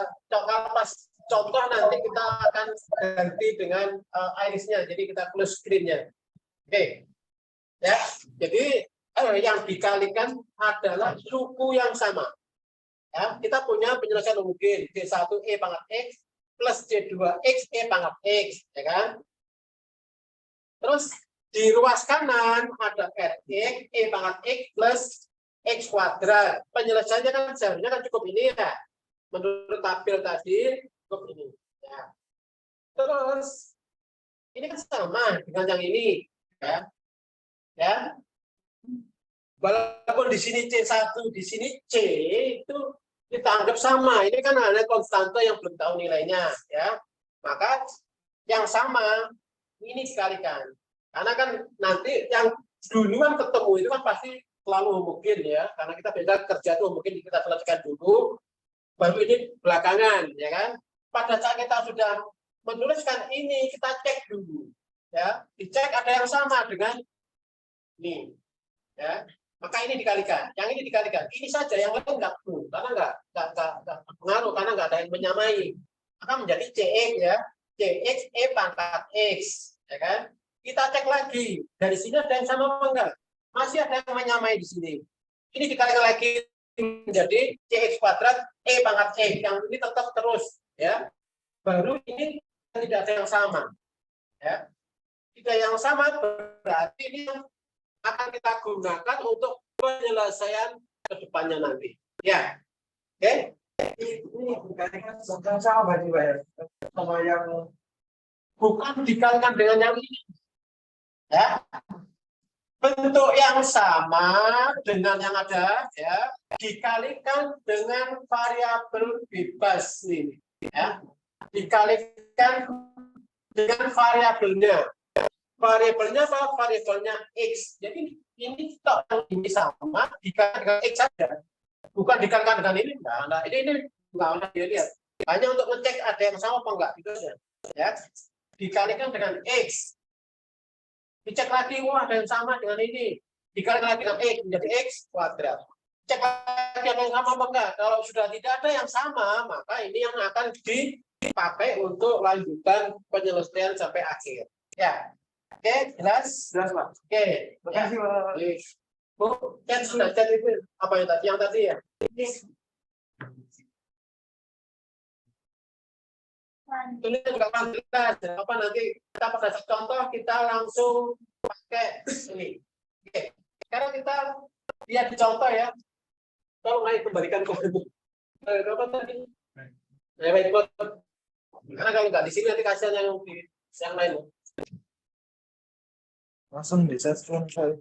pas contoh nanti kita akan ganti dengan irisnya, jadi kita close screen-nya. Oke, ya. Jadi yang dikalikan adalah suku yang sama. Ya, kita punya penyelesaian homogen D1E pangkat X plus D2X E pangkat X, ya kan? Terus di ruas kanan ada Rx E pangkat X plus X kuadrat. Penyelesaiannya kan seharusnya kan cukup ini ya. Menurut tabel tadi cukup ini. Ya. Terus ini kan sama dengan yang ini, ya. Ya. Walaupun di sini C1, di sini C itu kita anggap sama. Ini kan hanya konstanta yang belum tahu nilainya, ya. Maka yang sama ini dikalikan. Karena kan nanti yang duluan ketemu itu kan pasti selalu homogen ya. Karena kita beda kerja itu homogen kita selesaikan dulu, baru ini belakangan, ya kan. Pada saat kita sudah menuliskan ini, kita cek dulu, ya. Dicek ada yang sama dengan ini, ya. Maka ini dikalikan, yang ini dikalikan. Ini saja, yang lain enggak perlu, karena enggak pengaruh, karena enggak ada yang menyamai. Maka menjadi CX ya, CX E pangkat X, ya kan? Kita cek lagi, dari sini ada yang sama apa enggak? Masih ada yang menyamai di sini. Ini dikalikan lagi menjadi CX kuadrat E pangkat X, yang ini tetap terus, ya. Baru ini tidak ada yang sama, ya. Tidak yang sama berarti ini akan kita gunakan untuk penyelesaian ke depannya nanti. Ya. Oke? Ini dikalikan sama berarti Pak ya? Sama yang Bukan dikalikan dengan yang ini. Ya. Bentuk yang sama dengan yang ada ya, dikalikan dengan variabel bebas ini, ya. dikalikan dengan variabelnya. Variabelnya apa? Variabelnya X. Jadi ini tok ini sama dikalikan dengan X saja. Bukan dikalikan dengan ini, enggak. Ini enggak usah dilihat. Hanya untuk ngecek ada yang sama apa enggak gitu aja. Ya. Dikalikan dengan X. Dicek lagi, wah ada yang sama dengan ini. Dikalikan lagi dengan X menjadi X kuadrat. Cek lagi ada yang sama apa enggak. Kalau sudah tidak ada yang sama, maka ini yang akan dipakai untuk lanjutan penyelesaian sampai akhir. Ya. Oke, jelas? Jelas, Pak. Oke. Terima Ya. kasih, Pak. Bu, sudah chat itu apa yang tadi? Yang tadi ya? Ini juga fasilitas. Apa nanti kita pada contoh kita langsung pakai ini. Oke. Sekarang kita lihat di contoh ya. Tolong ayo kembalikan ke apa tadi? Whiteboard. Karena kalau nggak di sini nanti kasihan yang di yang lain. Langsung di setting saya.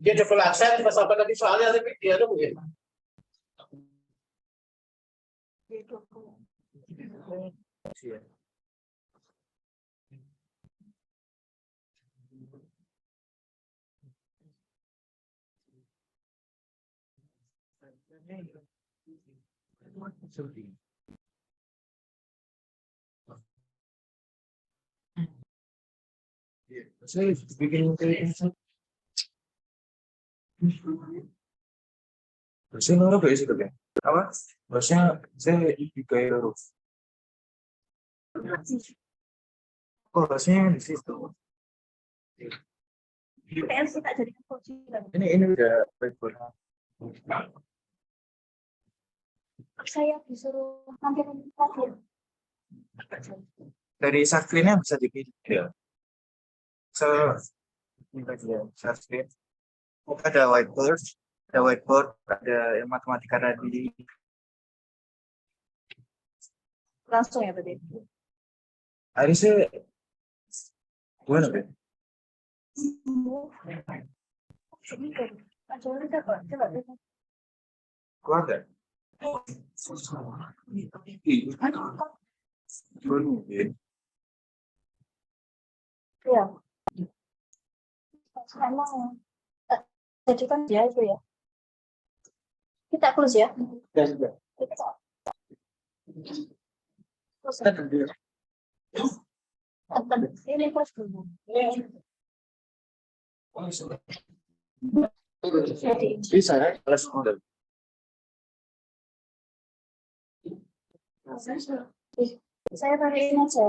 Dia double accent pas sampai tadi soalnya tapi dia tuh mungkin. Saya bikin Bahasa Nora gak isi kan? Apa? Bahasa saya juga huruf. Oh, bahasanya di situ. PLC tak jadi kunci. Ini udah whiteboard. Saya disuruh hampir tadi. Dari screen-nya bisa dipilih ya. Ini tadi ya, screen. Ada whiteboard, ada yang matematika tadi. Langsung ya berarti. Hari saya gimana ya? Keluarga. Iya. Emang jadi kan dia itu ya. Kita close ya. Ya, sudah. Kita close. Ini close dulu. Jadi Bisa ya? Kelas model. saya tariin aja.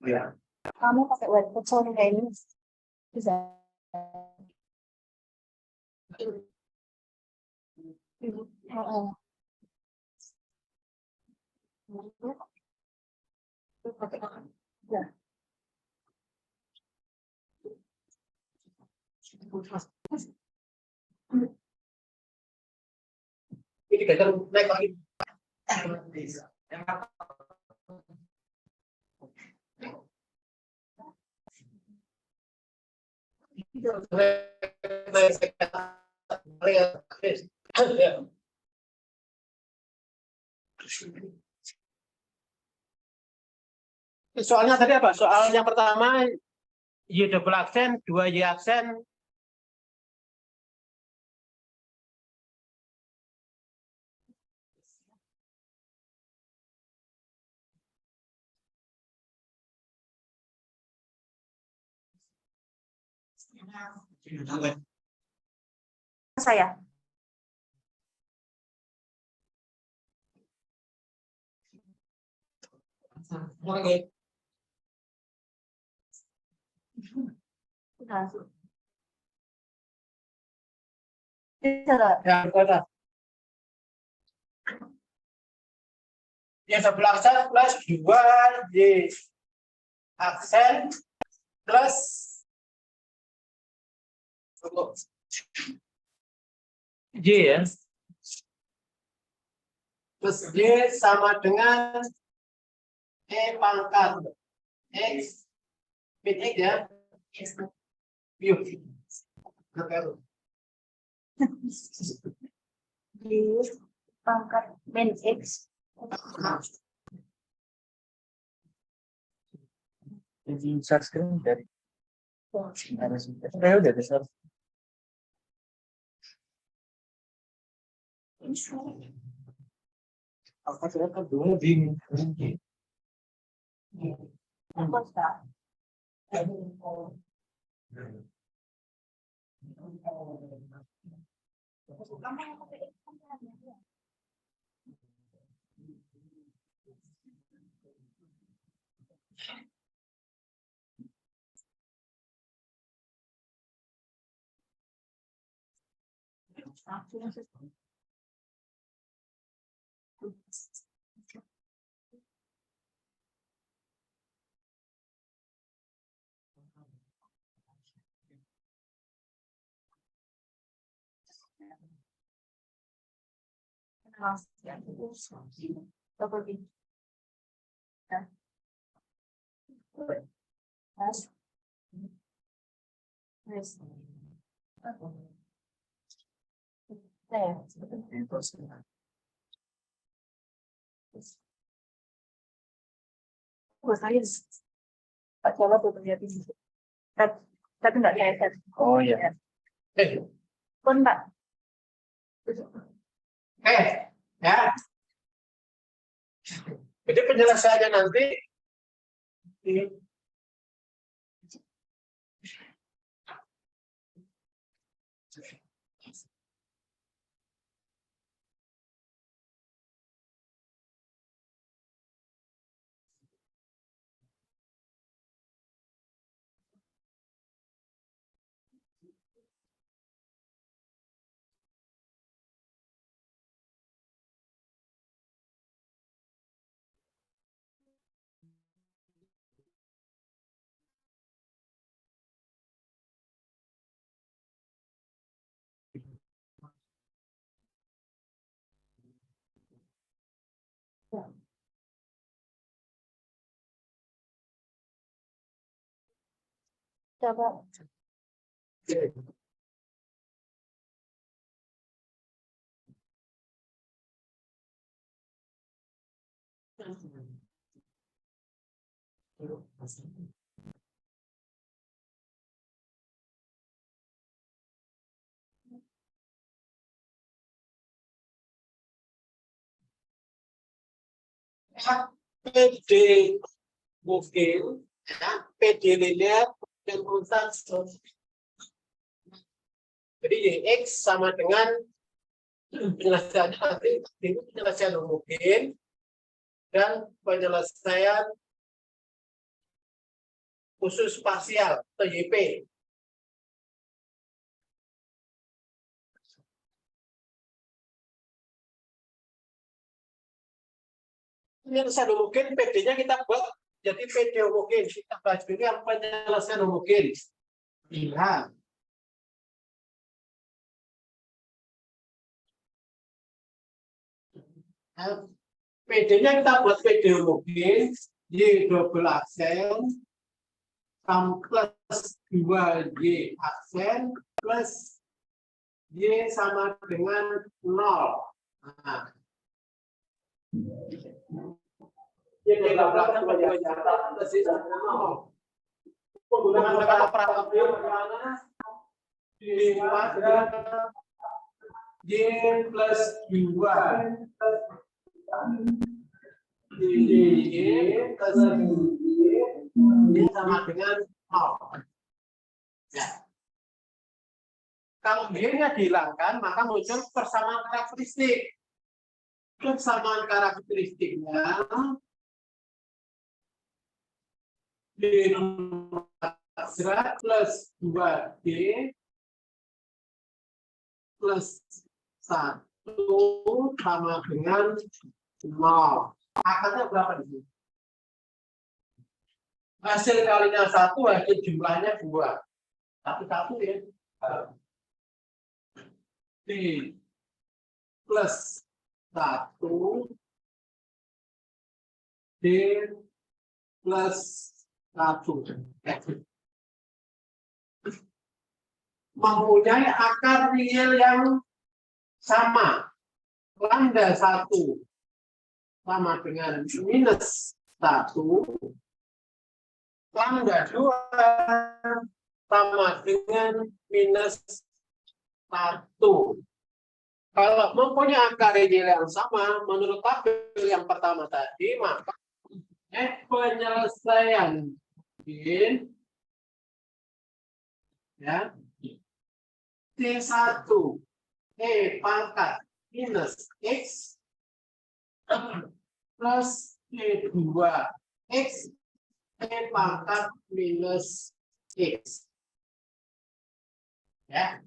Ya. Kamu pakai whiteboard soalnya kayak ini. Bisa. Ya. Ini gagal naik lagi. Soalnya tadi apa? Soal yang pertama Y double aksen, 2 Y aksen. Saya. Oke. Sudah. Bisa. Ya, betul. Y double aksen plus 2 Y aksen plus Y ya. Plus Y sama dengan E pangkat X min X ya. Yuk. Di pangkat min X Jadi share screen dari udah ada share. Apa ternyata dulu bingung. Pak Jawa tuh lihat ini. Tapi nggak kelihatan. Oh iya. Pun Pak. Ya. Jadi penjelasannya nanti Coba. PD mungkin, ya, PD linear dan urutan. Jadi X sama dengan penyelesaian nanti itu penyelesaian mungkin dan penyelesaian khusus spasial atau YP. Penyelesaian mungkin PD-nya kita buat jadi PD homogen. Kita bahas dulu yang penyelesaian homogen. Iya. PD-nya kita buat PD homogen Y double aksen plus 2Y aksen plus Y sama dengan 0. Nah. Y double aksen plus 2Y aksen plus Y sama dengan 0. Penggunaan kata praktik Y plus 2 Y plus 2 sama dengan 0. Ya. Kalau Y-nya dihilangkan, maka muncul persamaan karakteristik. Persamaan karakteristiknya D plus 2D plus 1 sama dengan 0. Akarnya berapa di sini? Hasil kalinya 1, hasil jumlahnya 2. Satu ya. D plus 1 D plus 1 mempunyai akar real yang sama, lambda 1 sama dengan minus 1, lambda 2 sama dengan minus 1. Kalau mempunyai akar ideal yang sama, menurut tabel yang pertama tadi, maka penyelesaian mungkin ya T1 pangkat minus X plus T2 X pangkat minus X. Ya.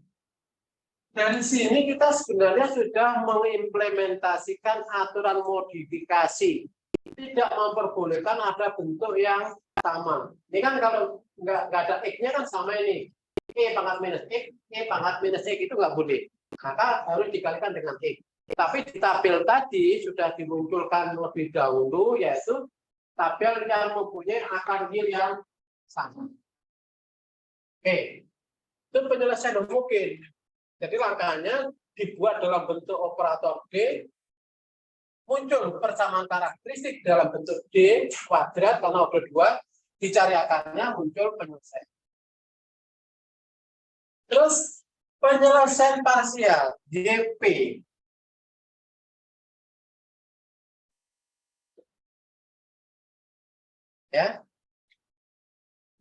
Dari sini kita sebenarnya sudah mengimplementasikan aturan modifikasi. Tidak memperbolehkan ada bentuk yang sama. Ini kan kalau nggak ada X-nya kan sama ini. E pangkat minus X, E pangkat minus X itu nggak boleh. Maka harus dikalikan dengan X. Tapi di tabel tadi sudah dimunculkan lebih dahulu, yaitu tabel yang mempunyai akar ideal yang sama. Oke. Itu penyelesaian mungkin. Jadi langkahnya dibuat dalam bentuk operator D, muncul persamaan karakteristik dalam bentuk D kuadrat karena order 2, dicari akarnya muncul penyelesaian. Terus penyelesaian parsial YP. Ya.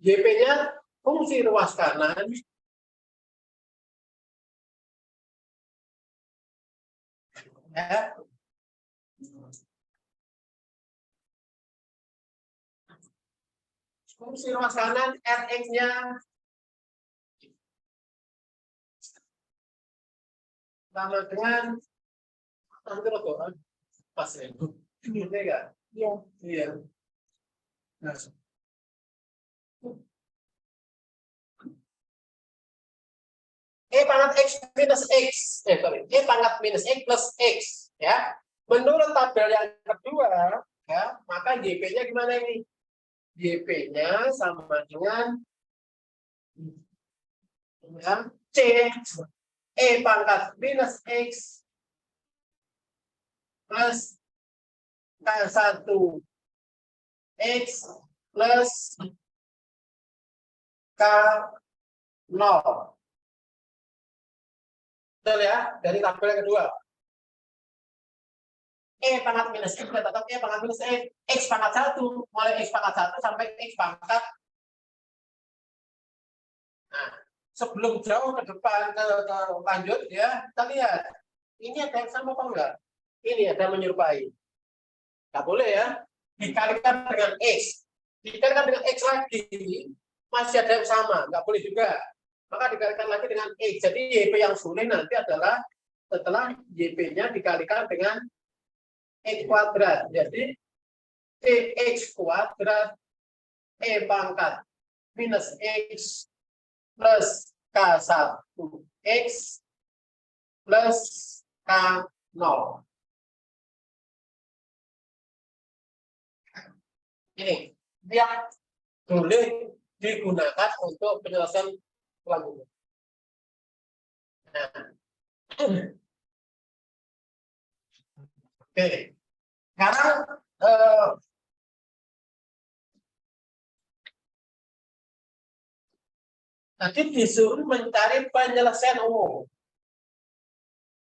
YP-nya fungsi ruas kanan ya. Fungsi ruas kanan Rx-nya sama dengan pas ya. Ini enggak? Iya. Iya. Nah. E pangkat X minus X, E pangkat minus X plus X, ya. Menurut tabel yang kedua, ya, maka YP-nya gimana ini? YP-nya sama dengan ya, C, E pangkat minus X plus K1 X plus K0. Betul ya, dari tabel yang kedua. E pangkat minus X, tetap E pangkat minus X pangkat 1, mulai X pangkat 1 sampai X pangkat. Nah, sebelum jauh ke depan, ke lanjut ya, kita lihat. Ini ada yang sama apa enggak? Ini ada menyerupai. Nggak boleh ya, dikalikan dengan X. Dikalikan dengan X lagi, masih ada yang sama, nggak boleh juga. Maka dikalikan lagi dengan X. Jadi YP yang sulit nanti adalah setelah YP-nya dikalikan dengan X kuadrat. Jadi X kuadrat E pangkat minus X plus K1 X plus K0. Ini yang boleh digunakan untuk penyelesaian selanjutnya. Nah. Oke. Sekarang tadi disuruh mencari penyelesaian umum.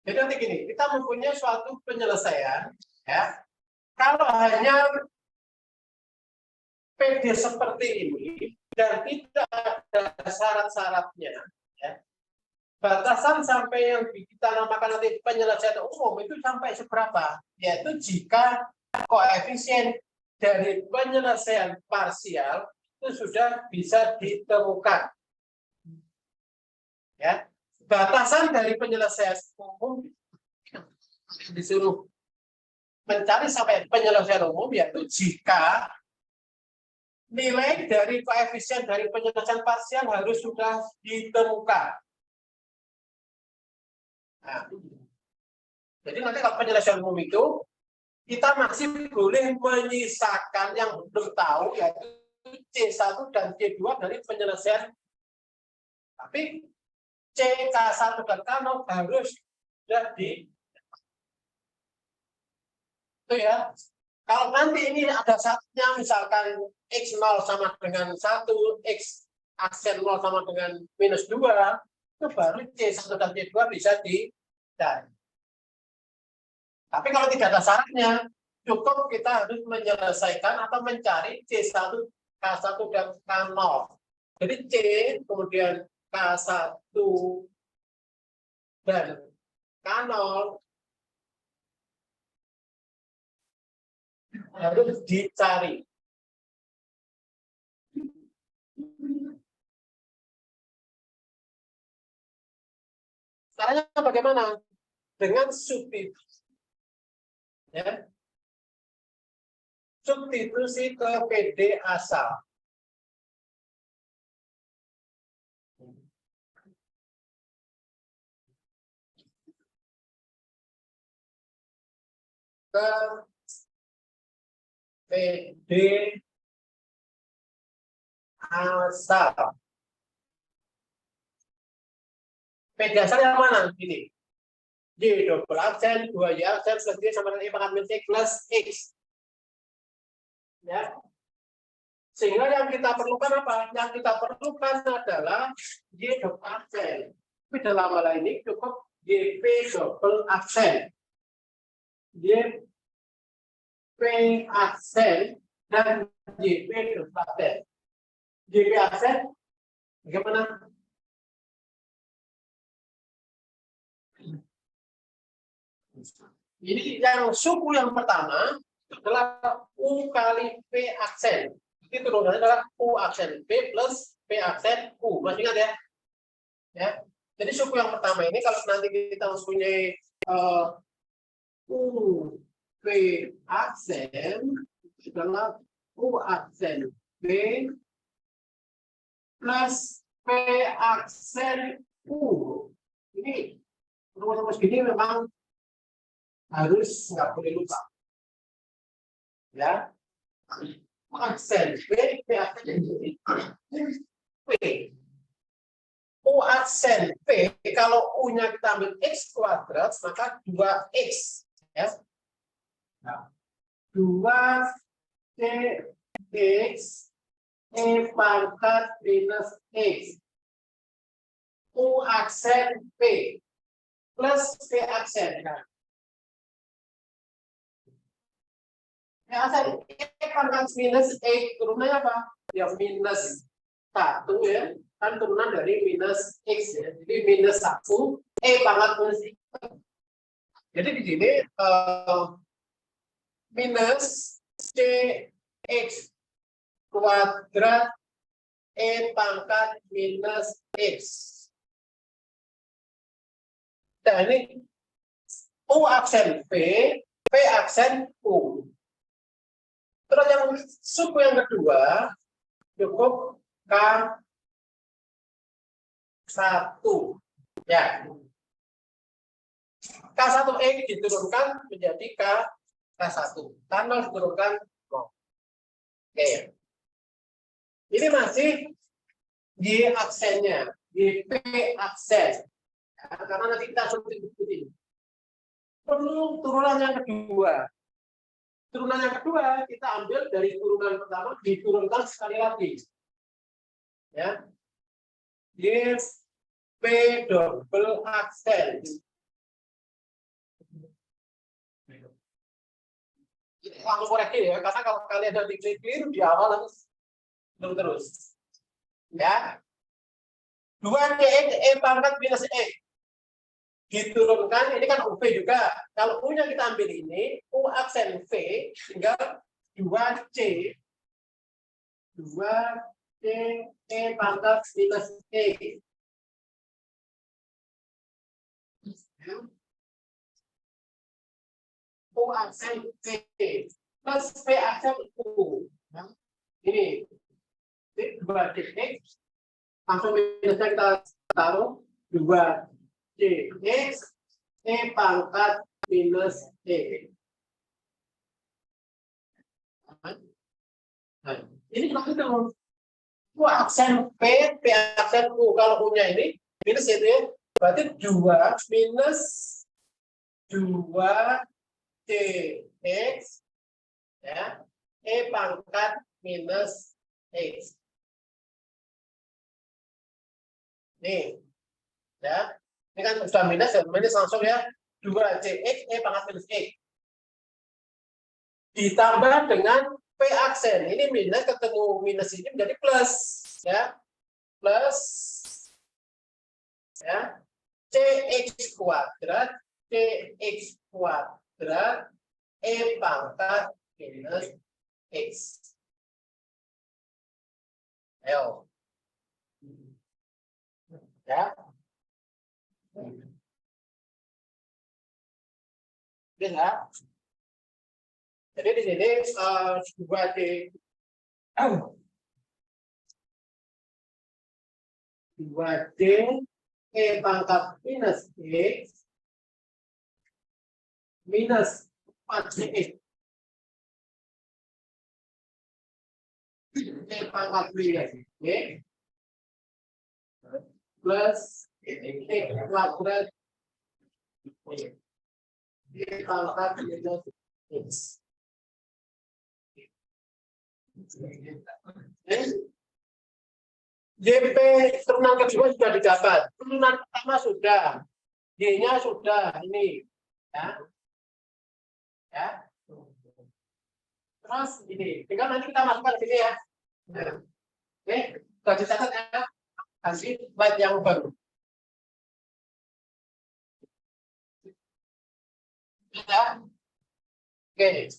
Jadi nanti gini, kita mempunyai suatu penyelesaian, ya. Kalau hanya PD seperti ini dan tidak ada syarat-syaratnya, ya. Batasan sampai yang kita namakan nanti penyelesaian umum itu sampai seberapa? Yaitu jika koefisien dari penyelesaian parsial itu sudah bisa ditemukan. Ya, batasan dari penyelesaian umum disuruh mencari sampai penyelesaian umum yaitu jika nilai dari koefisien dari penyelesaian parsial harus sudah ditemukan. Nah, jadi nanti kalau penyelesaian umum itu kita masih boleh menyisakan yang belum tahu yaitu C1 dan C2 dari penyelesaian. Tapi C, K1 dan K0 harus sudah di itu ya. Kalau nanti ini ada satunya, misalkan X0 sama dengan 1, X aksen 0 sama dengan -2, itu baru C1 dan C2 bisa dicari. Tapi kalau tidak ada syaratnya, cukup kita harus menyelesaikan atau mencari C1, K1, dan K0. Jadi C, kemudian K1, dan K0 harus dicari. Caranya bagaimana? Dengan substitusi. Ya. Substitusi ke PD asal. Ke PD asal. PD asal yang mana? Ini. Y double aksen, 2Y aksen, plus Y sama dengan Y pangkat min C plus X. Ya. Sehingga yang kita perlukan apa? Yang kita perlukan adalah Y double aksen. Tapi dalam hal ini cukup YP double aksen. YP aksen dan YP double aksen. YP aksen bagaimana? Ini yang suku yang pertama adalah U kali P aksen. Itu turunannya adalah U aksen P plus P aksen U. Masih ingat ya? Ya. Jadi suku yang pertama ini kalau nanti kita mempunyai U P aksen adalah U aksen P plus P aksen U. Ini rumus-rumus gini memang harus nggak boleh lupa, ya. Aksen P aksen P, U aksen P kalau U-nya kita ambil X kuadrat maka 2X, ya. Nah, 2X E pangkat minus X U aksen P plus P aksen. Nah, ya, aksen E pangkat minus E turunannya apa? Ya minus 1 ya, kan turunan dari minus X ya. Jadi minus 1 E pangkat minus X. Jadi di sini minus CX kuadrat E pangkat minus X. Nah ini U aksen P, P aksen U. Terus yang suku yang kedua cukup K1 ya. K1E diturunkan menjadi K1. K0 diturunkan 0. Oke. Ini masih Y aksennya, YP aksen. Ya, karena nanti kita substitusi. Perlu turunan yang kedua. Turunan yang kedua kita ambil dari turunan pertama diturunkan sekali lagi. Ya. YP double aksen. Langsung koreksi ya, karena kalau kalian ada diklik di awal harus terus. Ya. 2CX E pangkat minus E. Diturunkan, ini kan UV juga. Kalau U-nya kita ambil ini, U aksen V, tinggal 2C E pangkat minus E. U aksen V plus P aksen U. Ini 2CX, langsung minusnya kita taruh 2CX E pangkat minus E. Nah, ini kita hitung. U aksen P, P aksen U. Kalau U-nya ini minus itu ya, berarti 2 minus 2CX Ya, E pangkat minus X. Nih, ya. Ini kan sudah minus langsung ya. 2CX E pangkat minus X. Ditambah dengan P aksen. Ini minus ketemu minus ini menjadi plus. Ya. Plus. Ya. CX kuadrat. CX kuadrat. E pangkat minus X. Ayo. Ya. Bisa. Jadi di sini 2D 2D E pangkat minus X minus 4CX E pangkat minus X plus X kuadrat E pangkat minus X. JP turunan kedua sudah didapat, turunan pertama sudah, Y-nya sudah ini, ya, ya. Terus ini, tinggal nanti kita masukkan di sini ya. Oke, sudah dicatat ya, kasih slide yang baru. Ya. Oke.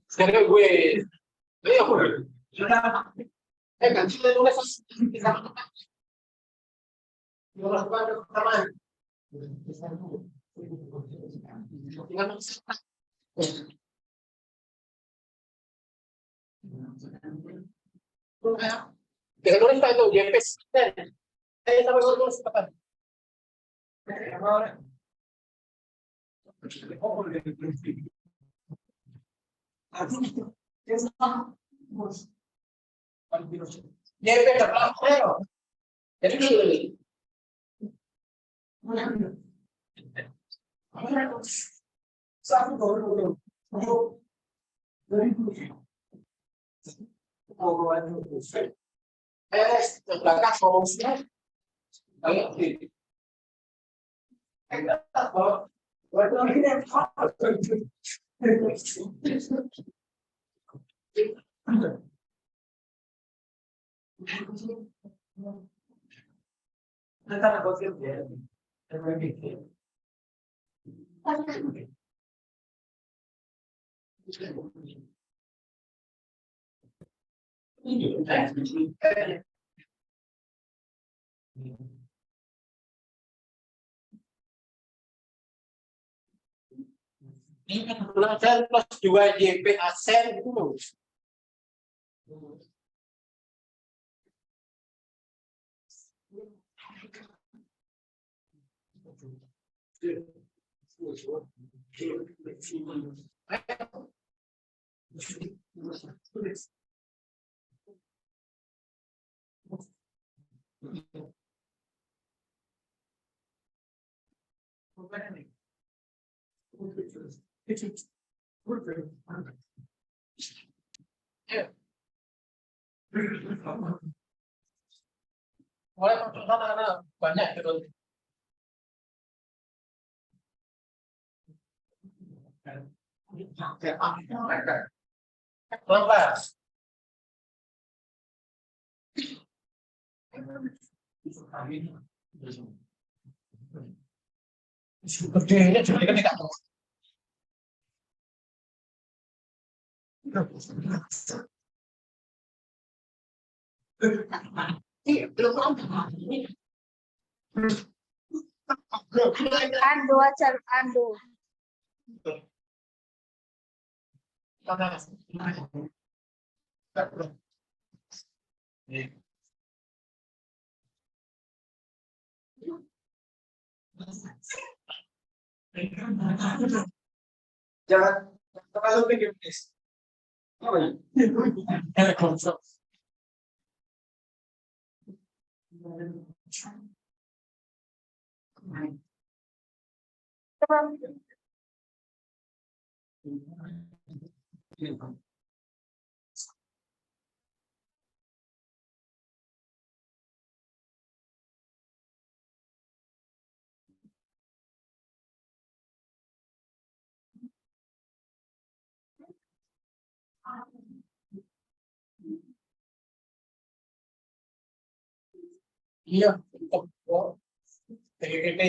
Sekarang gue, ganti tulis dengan tulis itu JP. Saya sampai tulis kapan? JP terlalu. Jadi ini. Belakang ngomong sih. Belajar plus 2 JP asen itu. Mulai sana banyak terus. Kenapa? Gedenya juga kan tidak tahu. Ando aja, ando. Jangan terlalu tinggi, please. Oh, ya. Iya, untuk TGT.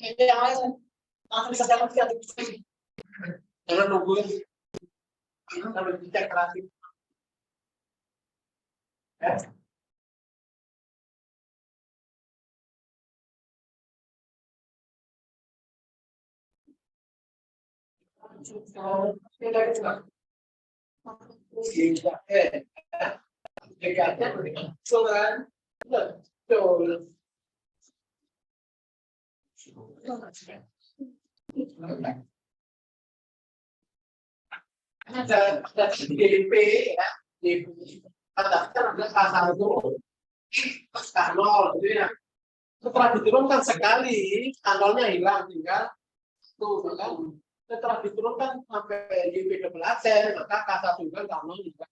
Ini yang lain langsung bisa jalan sih. Jangan nungguin sampai dicek kreatif. Ya. Ada DP ya, DP daftar ada K1, K0 gitu ya. Setelah diturunkan sekali, K0-nya hilang, tinggal tuh kan. Setelah diturunkan sampai DP double absen, maka K1 juga K0 juga.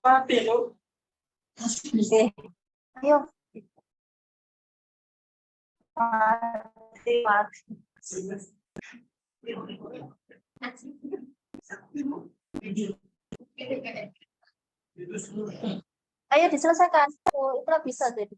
Mati lo. Ayo. Mati. Ayo diselesaikan. Oh, itu bisa jadi.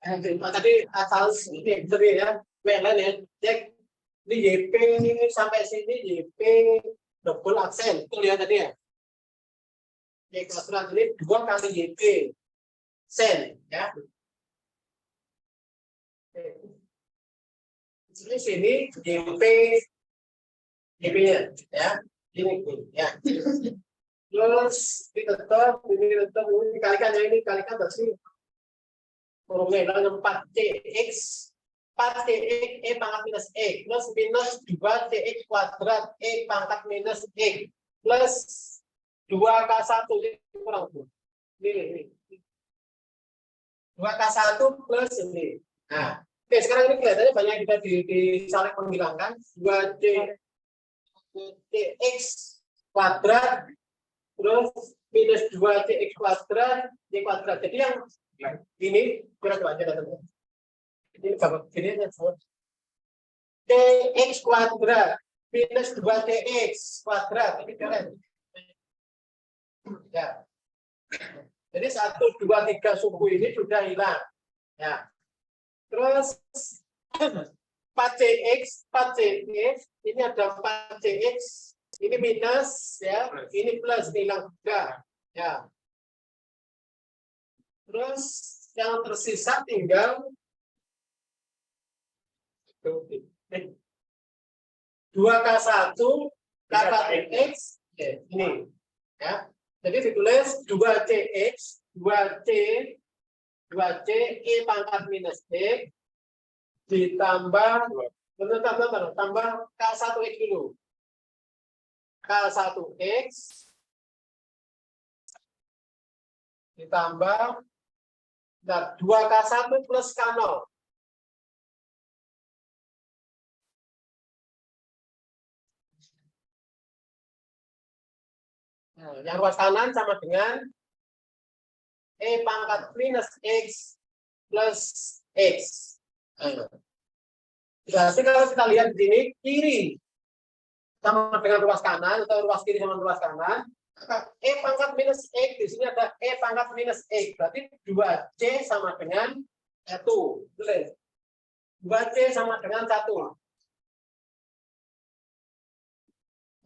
Tadi asal ini ya, yang lain ya, cek di YP sampai sini YP double aksen, itu lihat tadi ya. Y kuadrat ini 2 kali YP sen ya. Di sini YP YP-nya ya, ini ya. Terus tetap ini dikalikan ya, ini dikalikan berarti formula 4cx 4cx e pangkat minus x plus minus 2cx kuadrat e pangkat minus x plus 2k1 ini kurang ini 2k1 plus ini. Nah, oke, sekarang ini kelihatannya banyak kita disaling menghilangkan 2cx kuadrat terus minus 2cx kuadrat y kuadrat. Jadi yang ini kira-kira aja teman-teman. Ini bapak ini aja semua. Tx kuadrat minus 2tx kuadrat ini keren. Ya. Jadi 1, 2, 3 suku ini sudah hilang. Ya. Terus 4cx ini ada 4cx ini minus ya, ini plus hilang juga. Ya. Terus yang tersisa tinggal 2k1 KKX ini ya. Jadi ditulis 2cx 2c e pangkat minus x ditambah tambah k1x dulu. K1x ditambah 2k1 plus k0. Nah, yang ruas kanan sama dengan e pangkat minus x plus x. Nah, berarti kalau kita lihat di sini kiri sama dengan ruas kanan atau ruas kiri sama ruas kanan, e pangkat minus x di sini ada e pangkat minus x. Berarti 2c sama dengan 1. 2c sama dengan 1.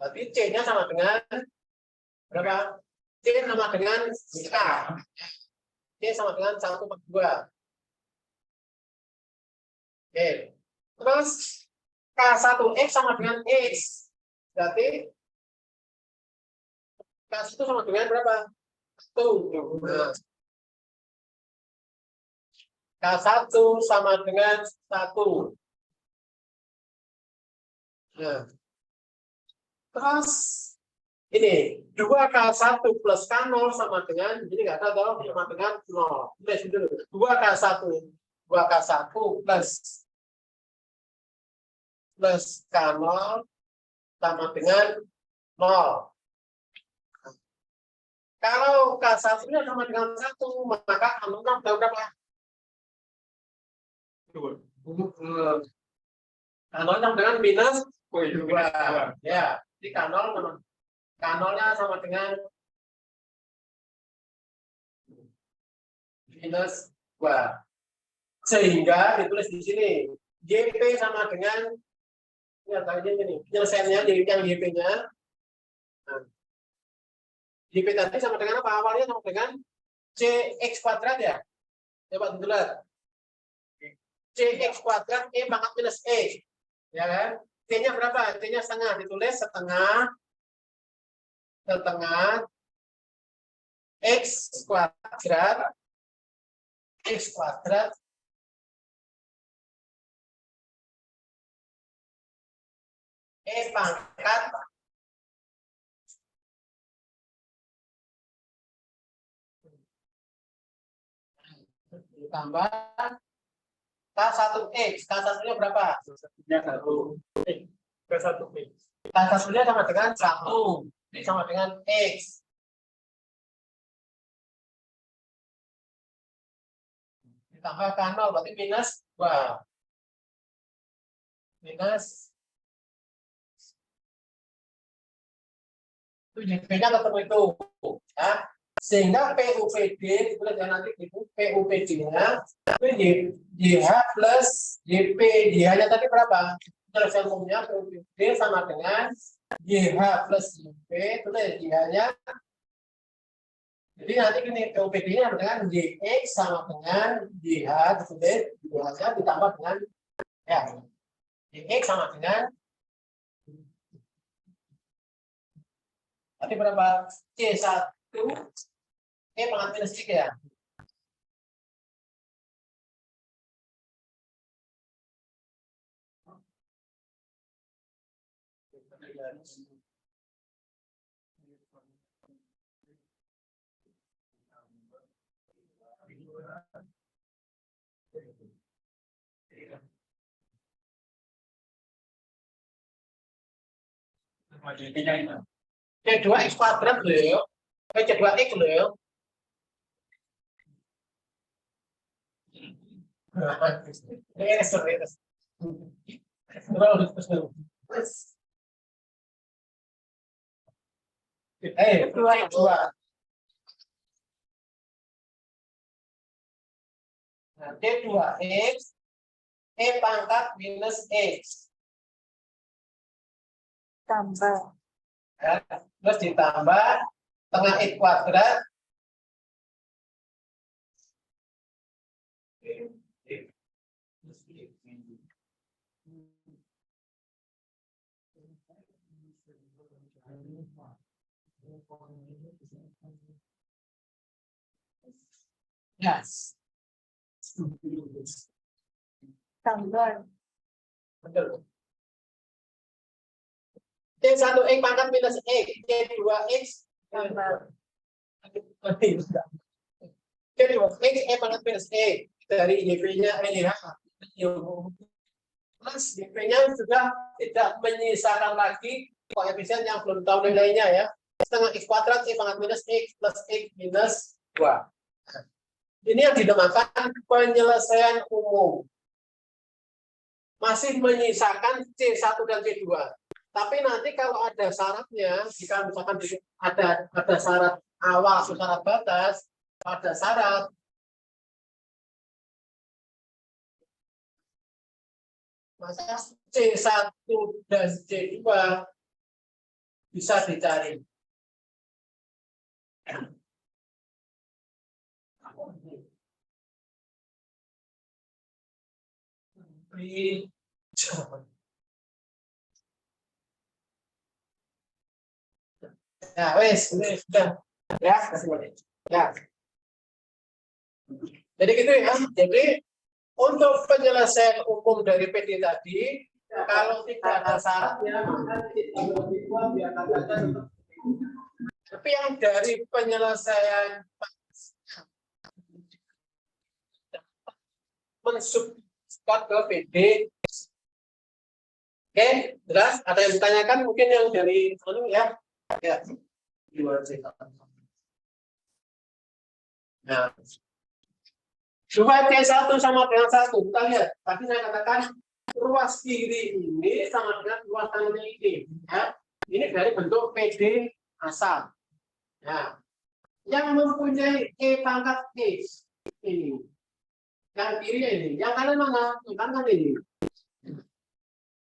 Berarti c-nya sama dengan berapa? C sama dengan k. C sama dengan 1/2. Oke. Terus K1X sama dengan X. Berarti K1 sama dengan berapa? 1. Nah, K1 sama dengan 1. Nah, terus ini 2K1 plus K0 sama dengan, ini nggak ada dong, sama dengan 0. Tulis dulu. 2K1 plus K0 sama dengan 0. Kalau K1 nya sama dengan 1, maka K0 nya berapa? K0 nya dengan minus 2. Ya, jadi K0-nya sama dengan minus 2. Sehingga ditulis di sini JP sama dengan ini penyelesaiannya, jadi yang JP-nya. Nah, JP tadi sama dengan apa? Awalnya sama dengan CX kuadrat ya. Coba dilihat. CX kuadrat E pangkat minus E. Ya kan? T-nya berapa? T-nya setengah. Ditulis setengah X kuadrat E pangkat ditambah K1X. K1-nya berapa? K1-nya sama dengan 1. Ini sama dengan X. Ditambah K0 berarti minus 2. Minus itu JP-nya ketemu itu. Ya. Sehingga PUPD itu nanti itu PUPD-nya itu JH plus JP. JH-nya tadi berapa? Penyelesaian umumnya PUPD sama dengan JH plus JP. Itu JH-nya. Jadi nanti gini, PUPD-nya sama dengan JX sama dengan JH. JH-nya ditambah dengan ya JX sama dengan tadi berapa? C1 pangkat minus 3 ya. C2X kuadrat loh. C2X loh. Dua. Nah, D2X E pangkat minus X. Tambah. Ya, terus ditambah tengah X kuadrat yes. Tambah. Betul. C1X pangkat minus X, C2X Tambah. C2X E pangkat minus X dari YP-nya ini ya. Plus YP-nya sudah tidak menyisakan lagi koefisien yang belum tahu nilainya ya. Setengah X kuadrat E pangkat minus X plus X minus 2. Ini yang dinamakan penyelesaian umum. Masih menyisakan C1 dan C2. Tapi nanti kalau ada syaratnya, jika misalkan ada syarat awal atau syarat batas, ada syarat maka C1 dan C2 bisa dicari. Ya, wes, ini sudah. Ya, kasih balik. Ya. Jadi gitu ya. Jadi untuk penyelesaian umum dari PD tadi, kalau tidak ada syaratnya, maka biarkan saja tetap. Tapi yang dari penyelesaian mensubstat ke PD, oke, jelas? Ada yang ditanyakan mungkin yang dari ya, ya. Nah, 2C1 sama dengan 1. Kita lihat. Tadi saya katakan ruas kiri ini sama dengan ruas kanannya ini. Ya. Ini dari bentuk PD asal. Nah, yang mempunyai E pangkat E ini. Yang kiri ini. Yang kanan mana? Yang kanan ini.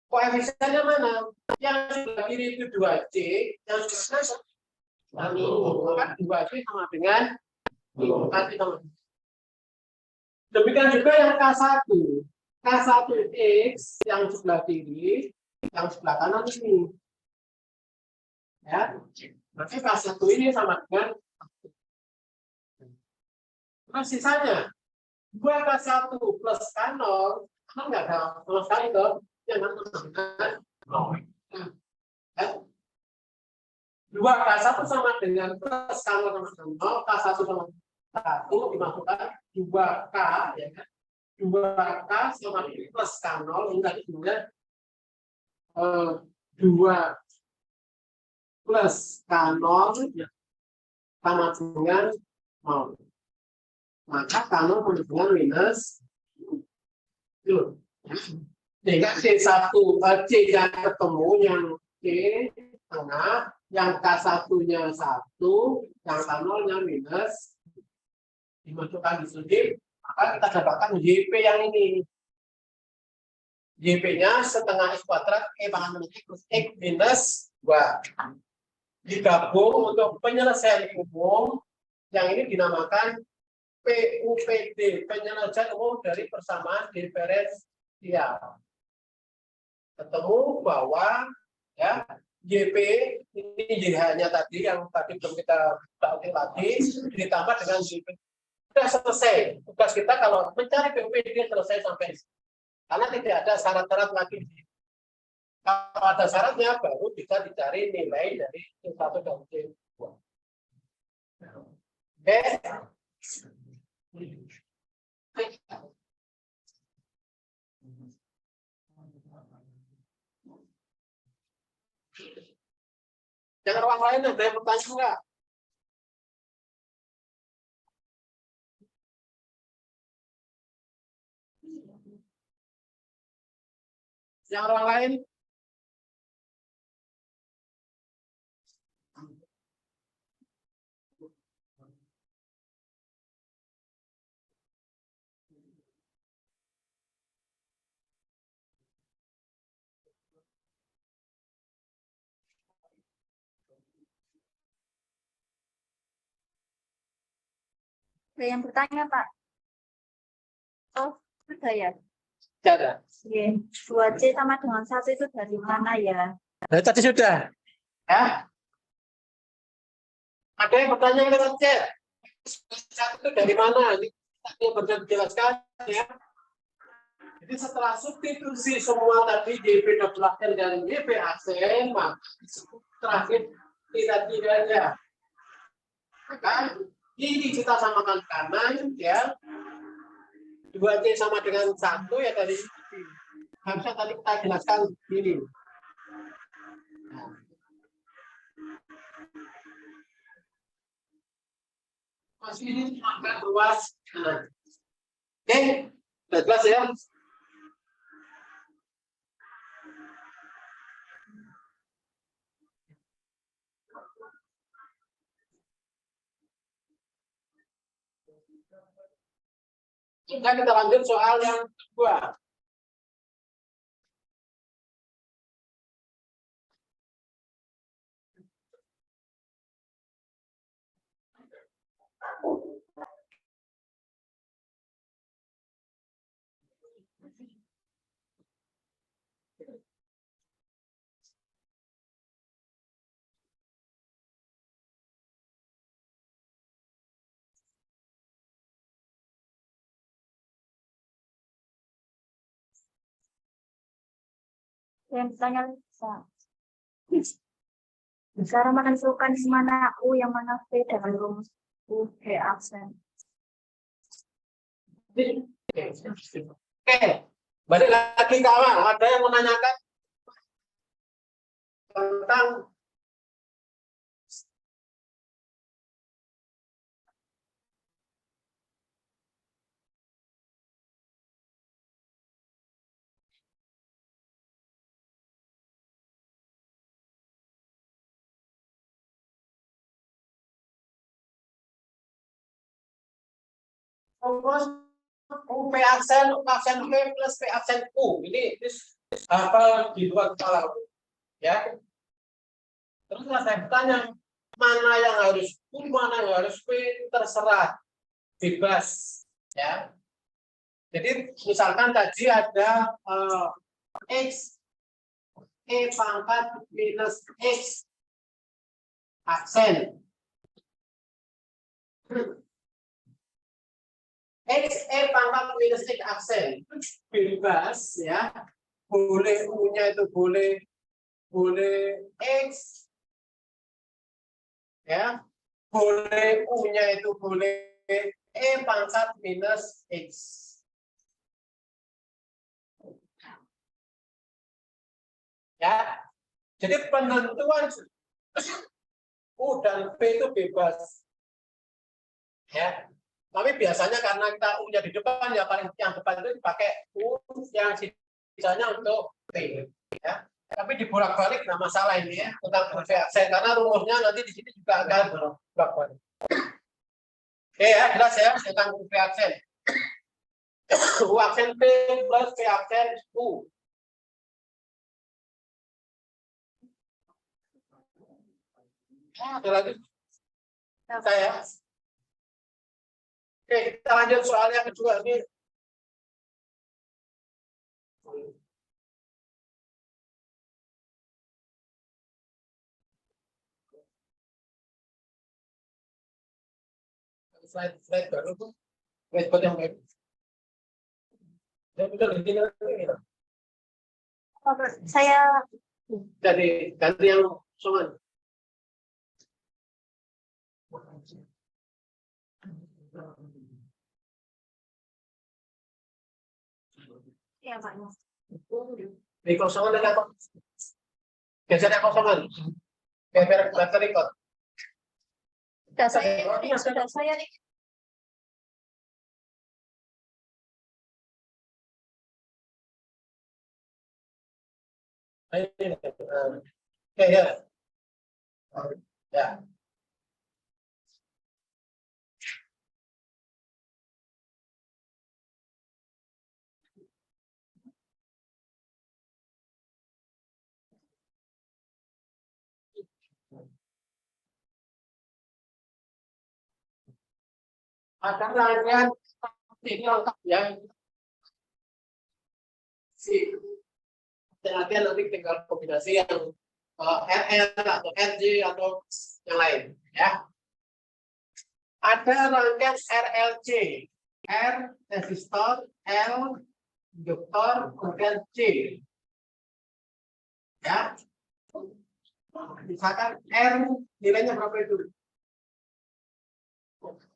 Koefisiennya mana? Yang sebelah kiri itu 2C. Yang sebelah kanan maka 2C sama dengan demikian juga yang K1. K1X yang sebelah kiri, yang sebelah kanan ini. Ya. Berarti K1 ini sama dengan terus sisanya 2K1 plus K0 kan nggak ada sama sekali dong. Yang dengan 2K1 sama dengan plus K0 sama dengan 0, K1 sama 1 dimasukkan 2K ya kan. 2K sama dengan plus K0 ini tadi kemudian 2 plus K0 sama dengan 0. Maka K0 sama dengan minus 0. Sehingga C1 C yang ketemu yang C tengah, yang K1-nya 1, yang K0-nya minus dimasukkan di sini, maka kita dapatkan YP yang ini. YP-nya setengah X kuadrat E pangkat X plus X minus 2. Digabung untuk penyelesaian umum, yang ini dinamakan PUPD, penyelesaian umum dari persamaan diferensial. Ketemu bahwa ya YP ini YH-nya tadi yang tadi belum kita ulang lagi ditambah dengan YP. Sudah selesai. Tugas kita kalau mencari PUPD selesai sampai di sini. Karena tidak ada syarat-syarat lagi. Kalau ada syaratnya baru bisa dicari nilai dari C1 dan C2. Oke. Yang ruang lain ada yang bertanya enggak? Yang ruang lain? Ada yang bertanya, Pak? Oh, sudah ya? Tidak ada. Iya. 2C sama dengan 1 itu dari mana ya? Nah, tadi sudah. Ya. Ada yang bertanya lewat chat. Satu itu dari mana? Ini tadi yang baru dijelaskan ya. Jadi setelah substitusi semua tadi YP double asen dan YP asen, maka terakhir tidak-tidaknya. Maka ini kita samakan kanan ya. 2C sama dengan 1 ya dari harusnya tadi kita jelaskan ini. Nah. Masih ini angka ruas. Nah. Oke, sudah jelas ya. Kita lanjut soal yang kedua. Yang ditanya bisa. Cara menentukan mana U yang mana V dalam rumus U V absen. Oke, balik lagi kawan. Ada yang menanyakan tentang rumus U P absen V plus V absen U. Ini apa di luar kepala, ya. Terus saya bertanya, mana yang harus U, mana yang harus V, terserah, bebas, ya. Jadi misalkan tadi ada X E pangkat minus X absen. X E pangkat minus X absen. Bebas, ya. Boleh U-nya itu boleh X, ya. Boleh U-nya itu boleh E pangkat minus X. Ya, jadi penentuan U dan V itu bebas. Ya, tapi biasanya karena kita U-nya di depan, ya paling yang depan itu dipakai U, yang sisanya untuk V. Ya, tapi dibolak-balik nggak masalah ini ya tentang V absen, karena rumusnya nanti di sini juga akan bolak-balik. Oke ya, jelas ya tentang V absen. U absen V plus V absen U. Ada lagi? Saya. Oke, kita lanjut soal yang kedua ini. Slide baru tuh. Slide yang baru. Saya Dari ganti yang soman. ya Pak. Di kosongan ada apa? Geser yang kosongan. Geser baterai kok. Sudah saya nih. Oke ya. Ya. Ada rangkaian ini lengkap ya. Latihan nanti tinggal kombinasi yang RL atau RJ atau yang lain ya. Ada rangkaian RLC, R resistor, L induktor, kemudian C. Ya. Misalkan R nilainya berapa itu?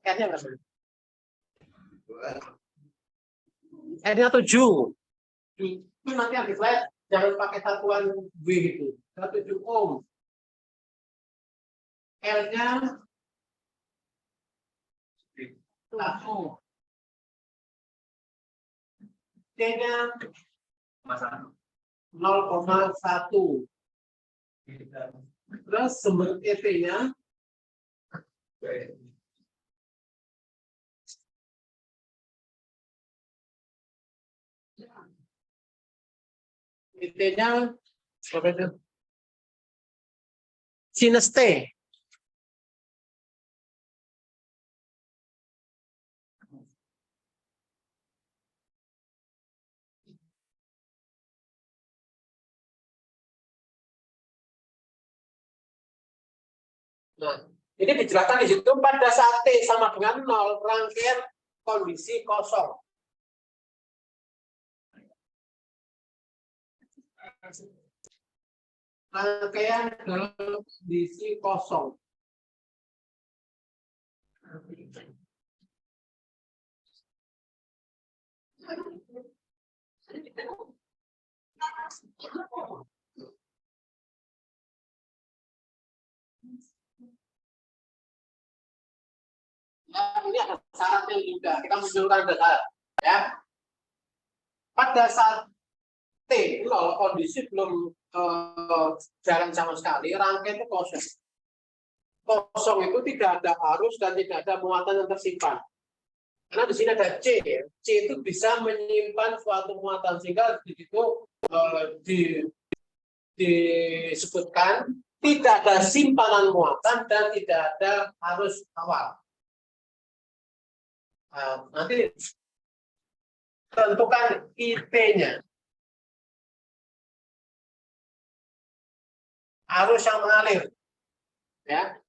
R-nya berapa? R-nya 7. Itu nanti yang di slide jangan pakai satuan W gitu. 7 ohm. L-nya 1. T-nya 0,1. Terus sumber ET-nya berapa itu? Sinus T. Nah, ini dijelaskan di situ pada saat T sama dengan 0, rangkaian kondisi kosong. rangkaian dalam kondisi kosong. Ya, ini ada syaratnya juga. Kita munculkan data, ya. Pada saat T, kalau kondisi belum jalan sama sekali, rangkaian itu kosong. Kosong itu tidak ada arus dan tidak ada muatan yang tersimpan. Karena di sini ada C, C itu bisa menyimpan suatu muatan sehingga di situ disebutkan tidak ada simpanan muatan dan tidak ada arus awal. Nanti tentukan IT-nya. Arus yang mengalir. Ya.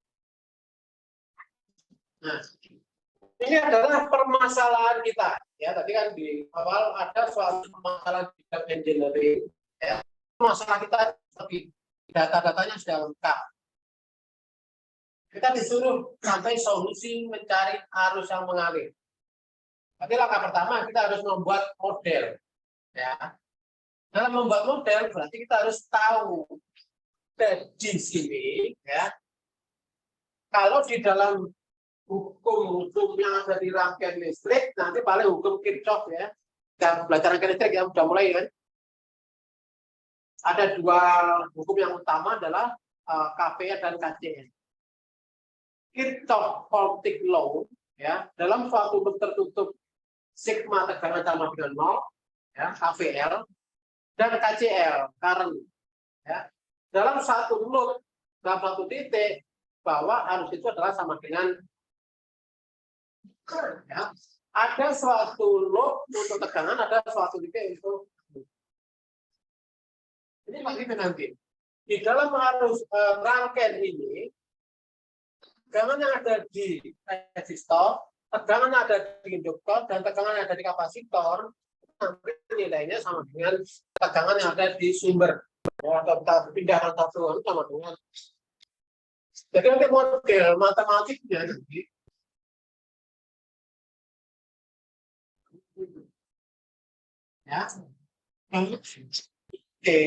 Nah, ini adalah permasalahan kita. Ya, tadi kan di awal ada suatu permasalahan di bidang engineering. Ya. Masalah kita seperti data-datanya sudah lengkap. Kita disuruh sampai solusi mencari arus yang mengalir. Berarti langkah pertama kita harus membuat model. Ya. Dalam membuat model berarti kita harus tahu di sini, ya. Kalau di dalam hukum-hukum yang ada di rangkaian listrik, nanti paling hukum Kirchhoff, ya. Dan belajar rangkaian listrik yang sudah mulai, kan. Ada dua hukum yang utama adalah KPL dan KCL. Kirchhoff Voltic Law, ya, dalam suatu loop tertutup sigma tegangan sama dengan 0, ya, KVL, dan KCL, current, ya. Dalam satu loop, dalam satu titik, bahwa arus itu adalah sama dengan, ya, ada suatu loop untuk tegangan, ada suatu titik itu. Ini lagi nanti. Di dalam arus rangkaian ini, tegangan yang ada di resistor, tegangan yang ada di induktor, dan tegangan yang ada di kapasitor, nilainya sama dengan tegangan yang ada di sumber. Ya, atau kita pindahkan satu sama dengan. Jadi nanti model matematiknya nanti ya, oke,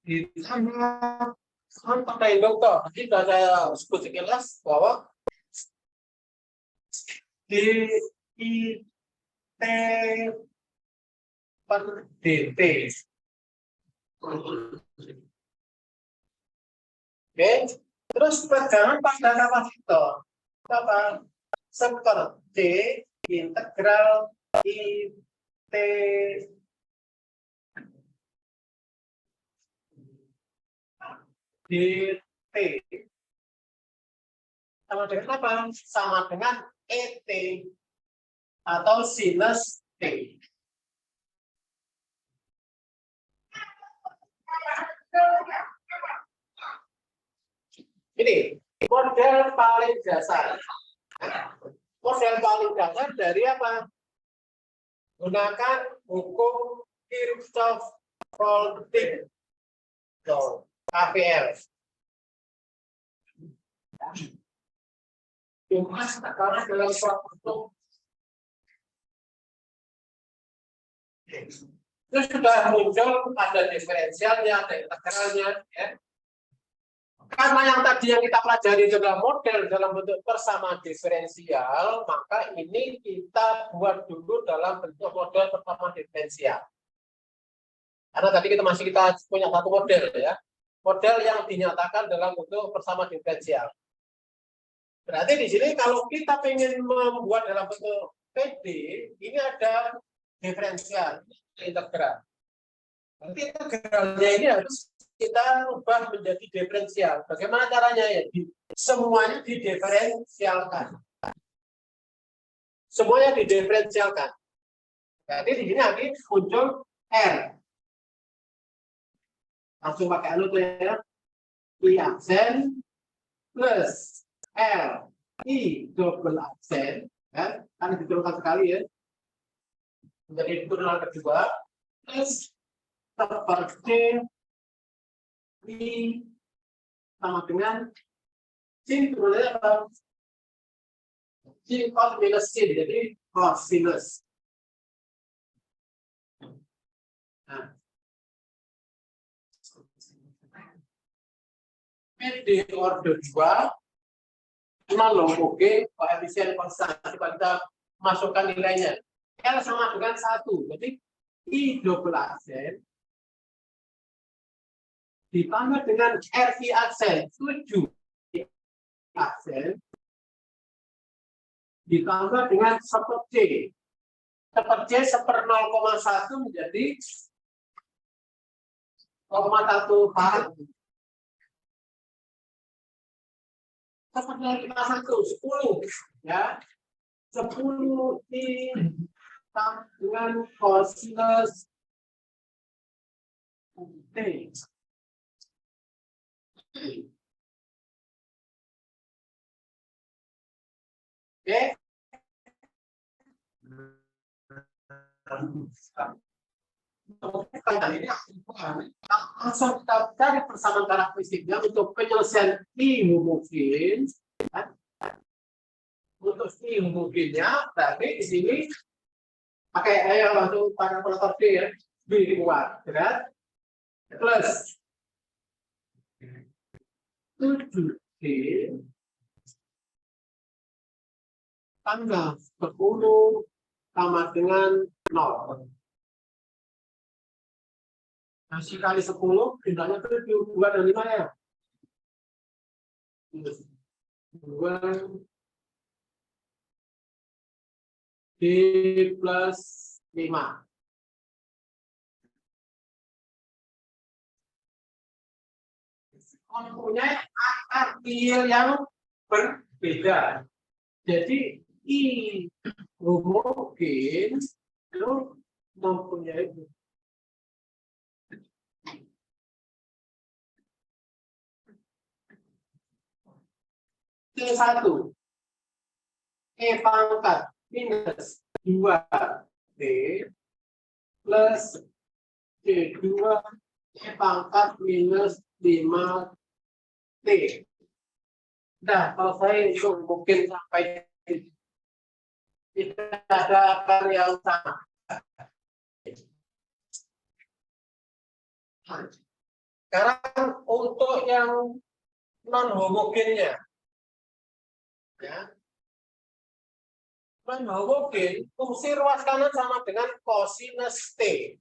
di sana pada induktor. Tadi sudah saya sebut sekilas bahwa di T per dt. Oke, terus tegangan pada kapasitor apa? Seperti integral IT dt sama dengan apa? Sama dengan ET atau sinus T. Ini model paling dasar. Model paling dasar dari apa? Gunakan hukum Kirchhoff Voltic Law, KVL. Karena dalam suatu itu sudah muncul ada diferensialnya, ada integralnya, ya. Karena yang tadi yang kita pelajari adalah model dalam bentuk persamaan diferensial, maka ini kita buat dulu dalam bentuk model persamaan diferensial. Karena tadi kita punya satu model, ya, model yang dinyatakan dalam bentuk persamaan diferensial. Berarti di sini kalau kita ingin membuat dalam bentuk PD, ini ada diferensial, integral. Nanti integralnya ini harus kita ubah menjadi diferensial. Bagaimana caranya, ya? Semuanya didiferensialkan. Semuanya didiferensialkan. Jadi di sini nanti muncul R. Langsung pakai anu tuh, ya. I aksen plus L I double aksen, kan? Kan diturunkan sekali, ya. Menjadi turunan kedua plus seperti I sama dengan sin turunannya apa? Sin cos minus sin, jadi cosinus. Nah, PD order 2 non homogen koefisien konstan. Coba kita masukkan nilainya. L sama dengan 1. Jadi I double aksen ditambah dengan RI aksen 7 aksen ditambah dengan seperti seper 0,1 menjadi 0,14. Seperti yang kita 10 ya, 10 dengan cosinus T. Oke. Ini langsung kita cari persamaan karakteristiknya untuk penyelesaian I homogen. Untuk I homogennya, berarti di sini pakai langsung pakai kalkulator D ya, B keluar, kan? Plus 7D tambah 10 sama dengan 0. Kasih kali 10, jumlahnya 7, 2 dan 5 ya. 2 D plus 5. Mempunyai akar real yang berbeda. Jadi I homogen itu mempunyai T1 E pangkat minus 2D plus D2 E pangkat minus 5T. Nah, kalau saya itu mungkin sampai tidak ada akar yang sama. Sekarang untuk yang non homogennya, ya, non homogen fungsi ruas kanan sama dengan cosinus T.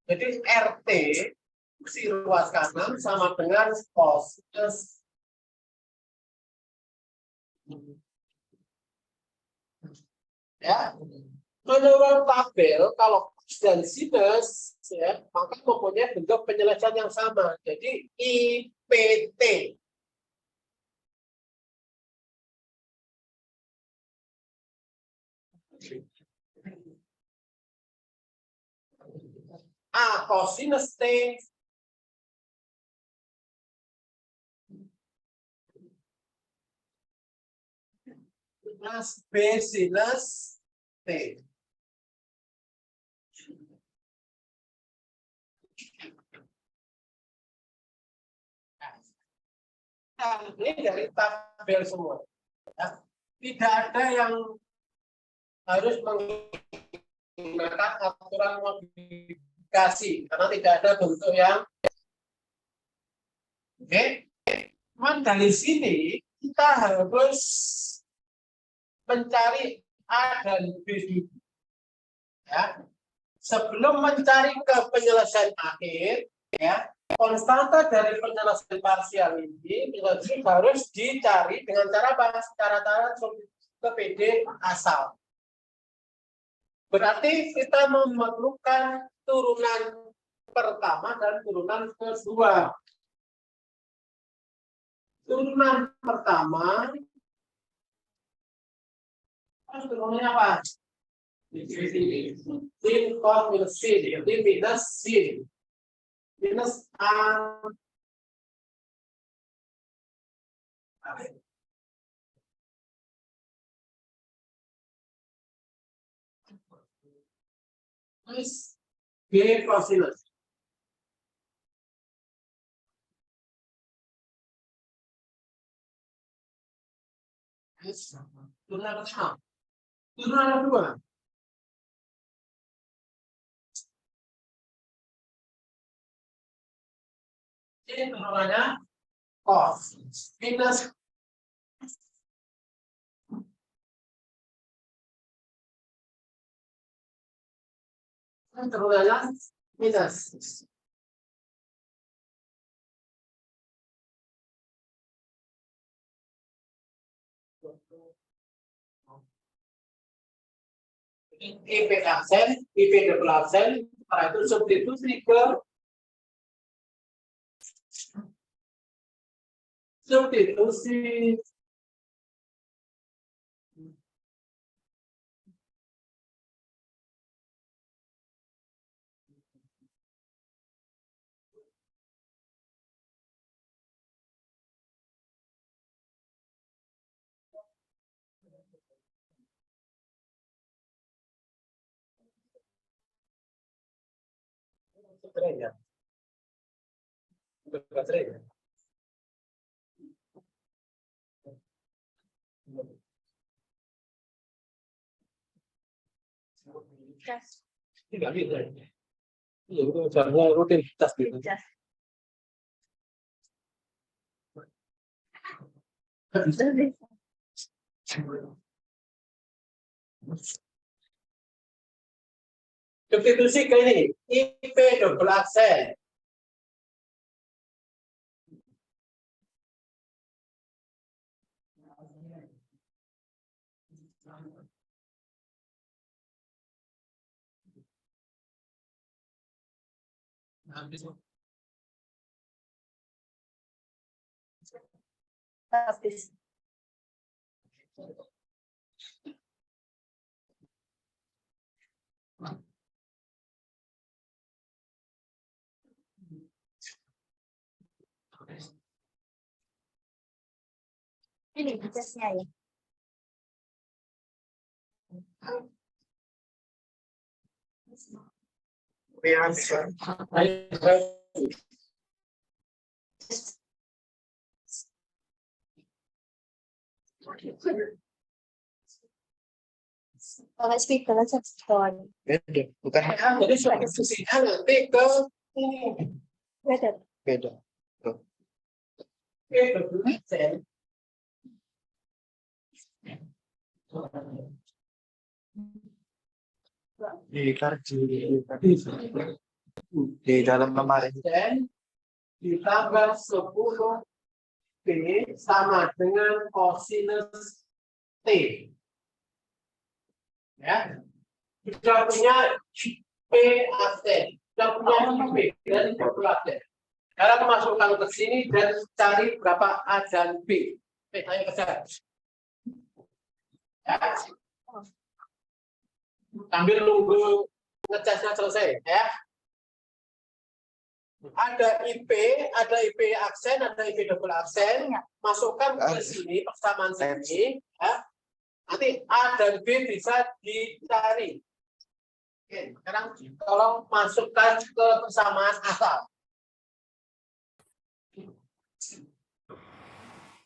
Jadi RT fungsi ruas kanan sama dengan cosinus ya. Menurut tabel kalau cos dan sinus ya, maka mempunyai bentuk penyelesaian yang sama. Jadi IPT. A cosinus T plus B sinus T. Nah, ini dari tabel semua. Ya. Tidak ada yang harus menggunakan aturan modifikasi karena tidak ada bentuk yang oke. Cuman dari sini kita harus mencari A dan B dulu. Ya. Sebelum mencari ke penyelesaian akhir, ya, konstanta dari penyelesaian parsial ini harus dicari dengan cara ke PD asal. Berarti kita memerlukan turunan pertama dan turunan kedua. Turunan pertama, turunannya apa? Sin cos minus sin, jadi minus sin minus A Terus B cosinus. Turunan pertama. Turunan kedua. Ini turunannya cos minus turunannya minus. IP aksen, IP double aksen, setelah itu substitusi ke substitusi baterainya. Baterainya. Tidak bisa. Iya, itu caranya rutinitas gitu. Substitusi ke ini, IP double aksen. Habis. Ini tesnya ya. Ya, bisa. Pakai speaker aja kawan. Beda, bukan Jadi substitusinya nanti ke ini. Beda. beda. IP double aksen. Di dalam lemari. Dan ditambah 10 B sama dengan kosinus T. Ya. Sudah punya P aksen, sudah punya IP dan double aksen. Sekarang masukkan ke sini dan cari berapa A dan B. Saya kejar. Ya. Sambil nunggu ngecasnya selesai, ya. Ada IP aksen, ada IP double aksen. Masukkan ke sini persamaan sini, ya. Nanti A dan B bisa dicari. Oke, sekarang tolong masukkan ke persamaan asal.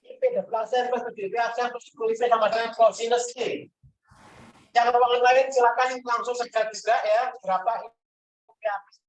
IP double aksen plus IP aksen plus IP sama dengan kosinus T. Yang ruangan lain silakan langsung saja juga ya berapa IP aksen.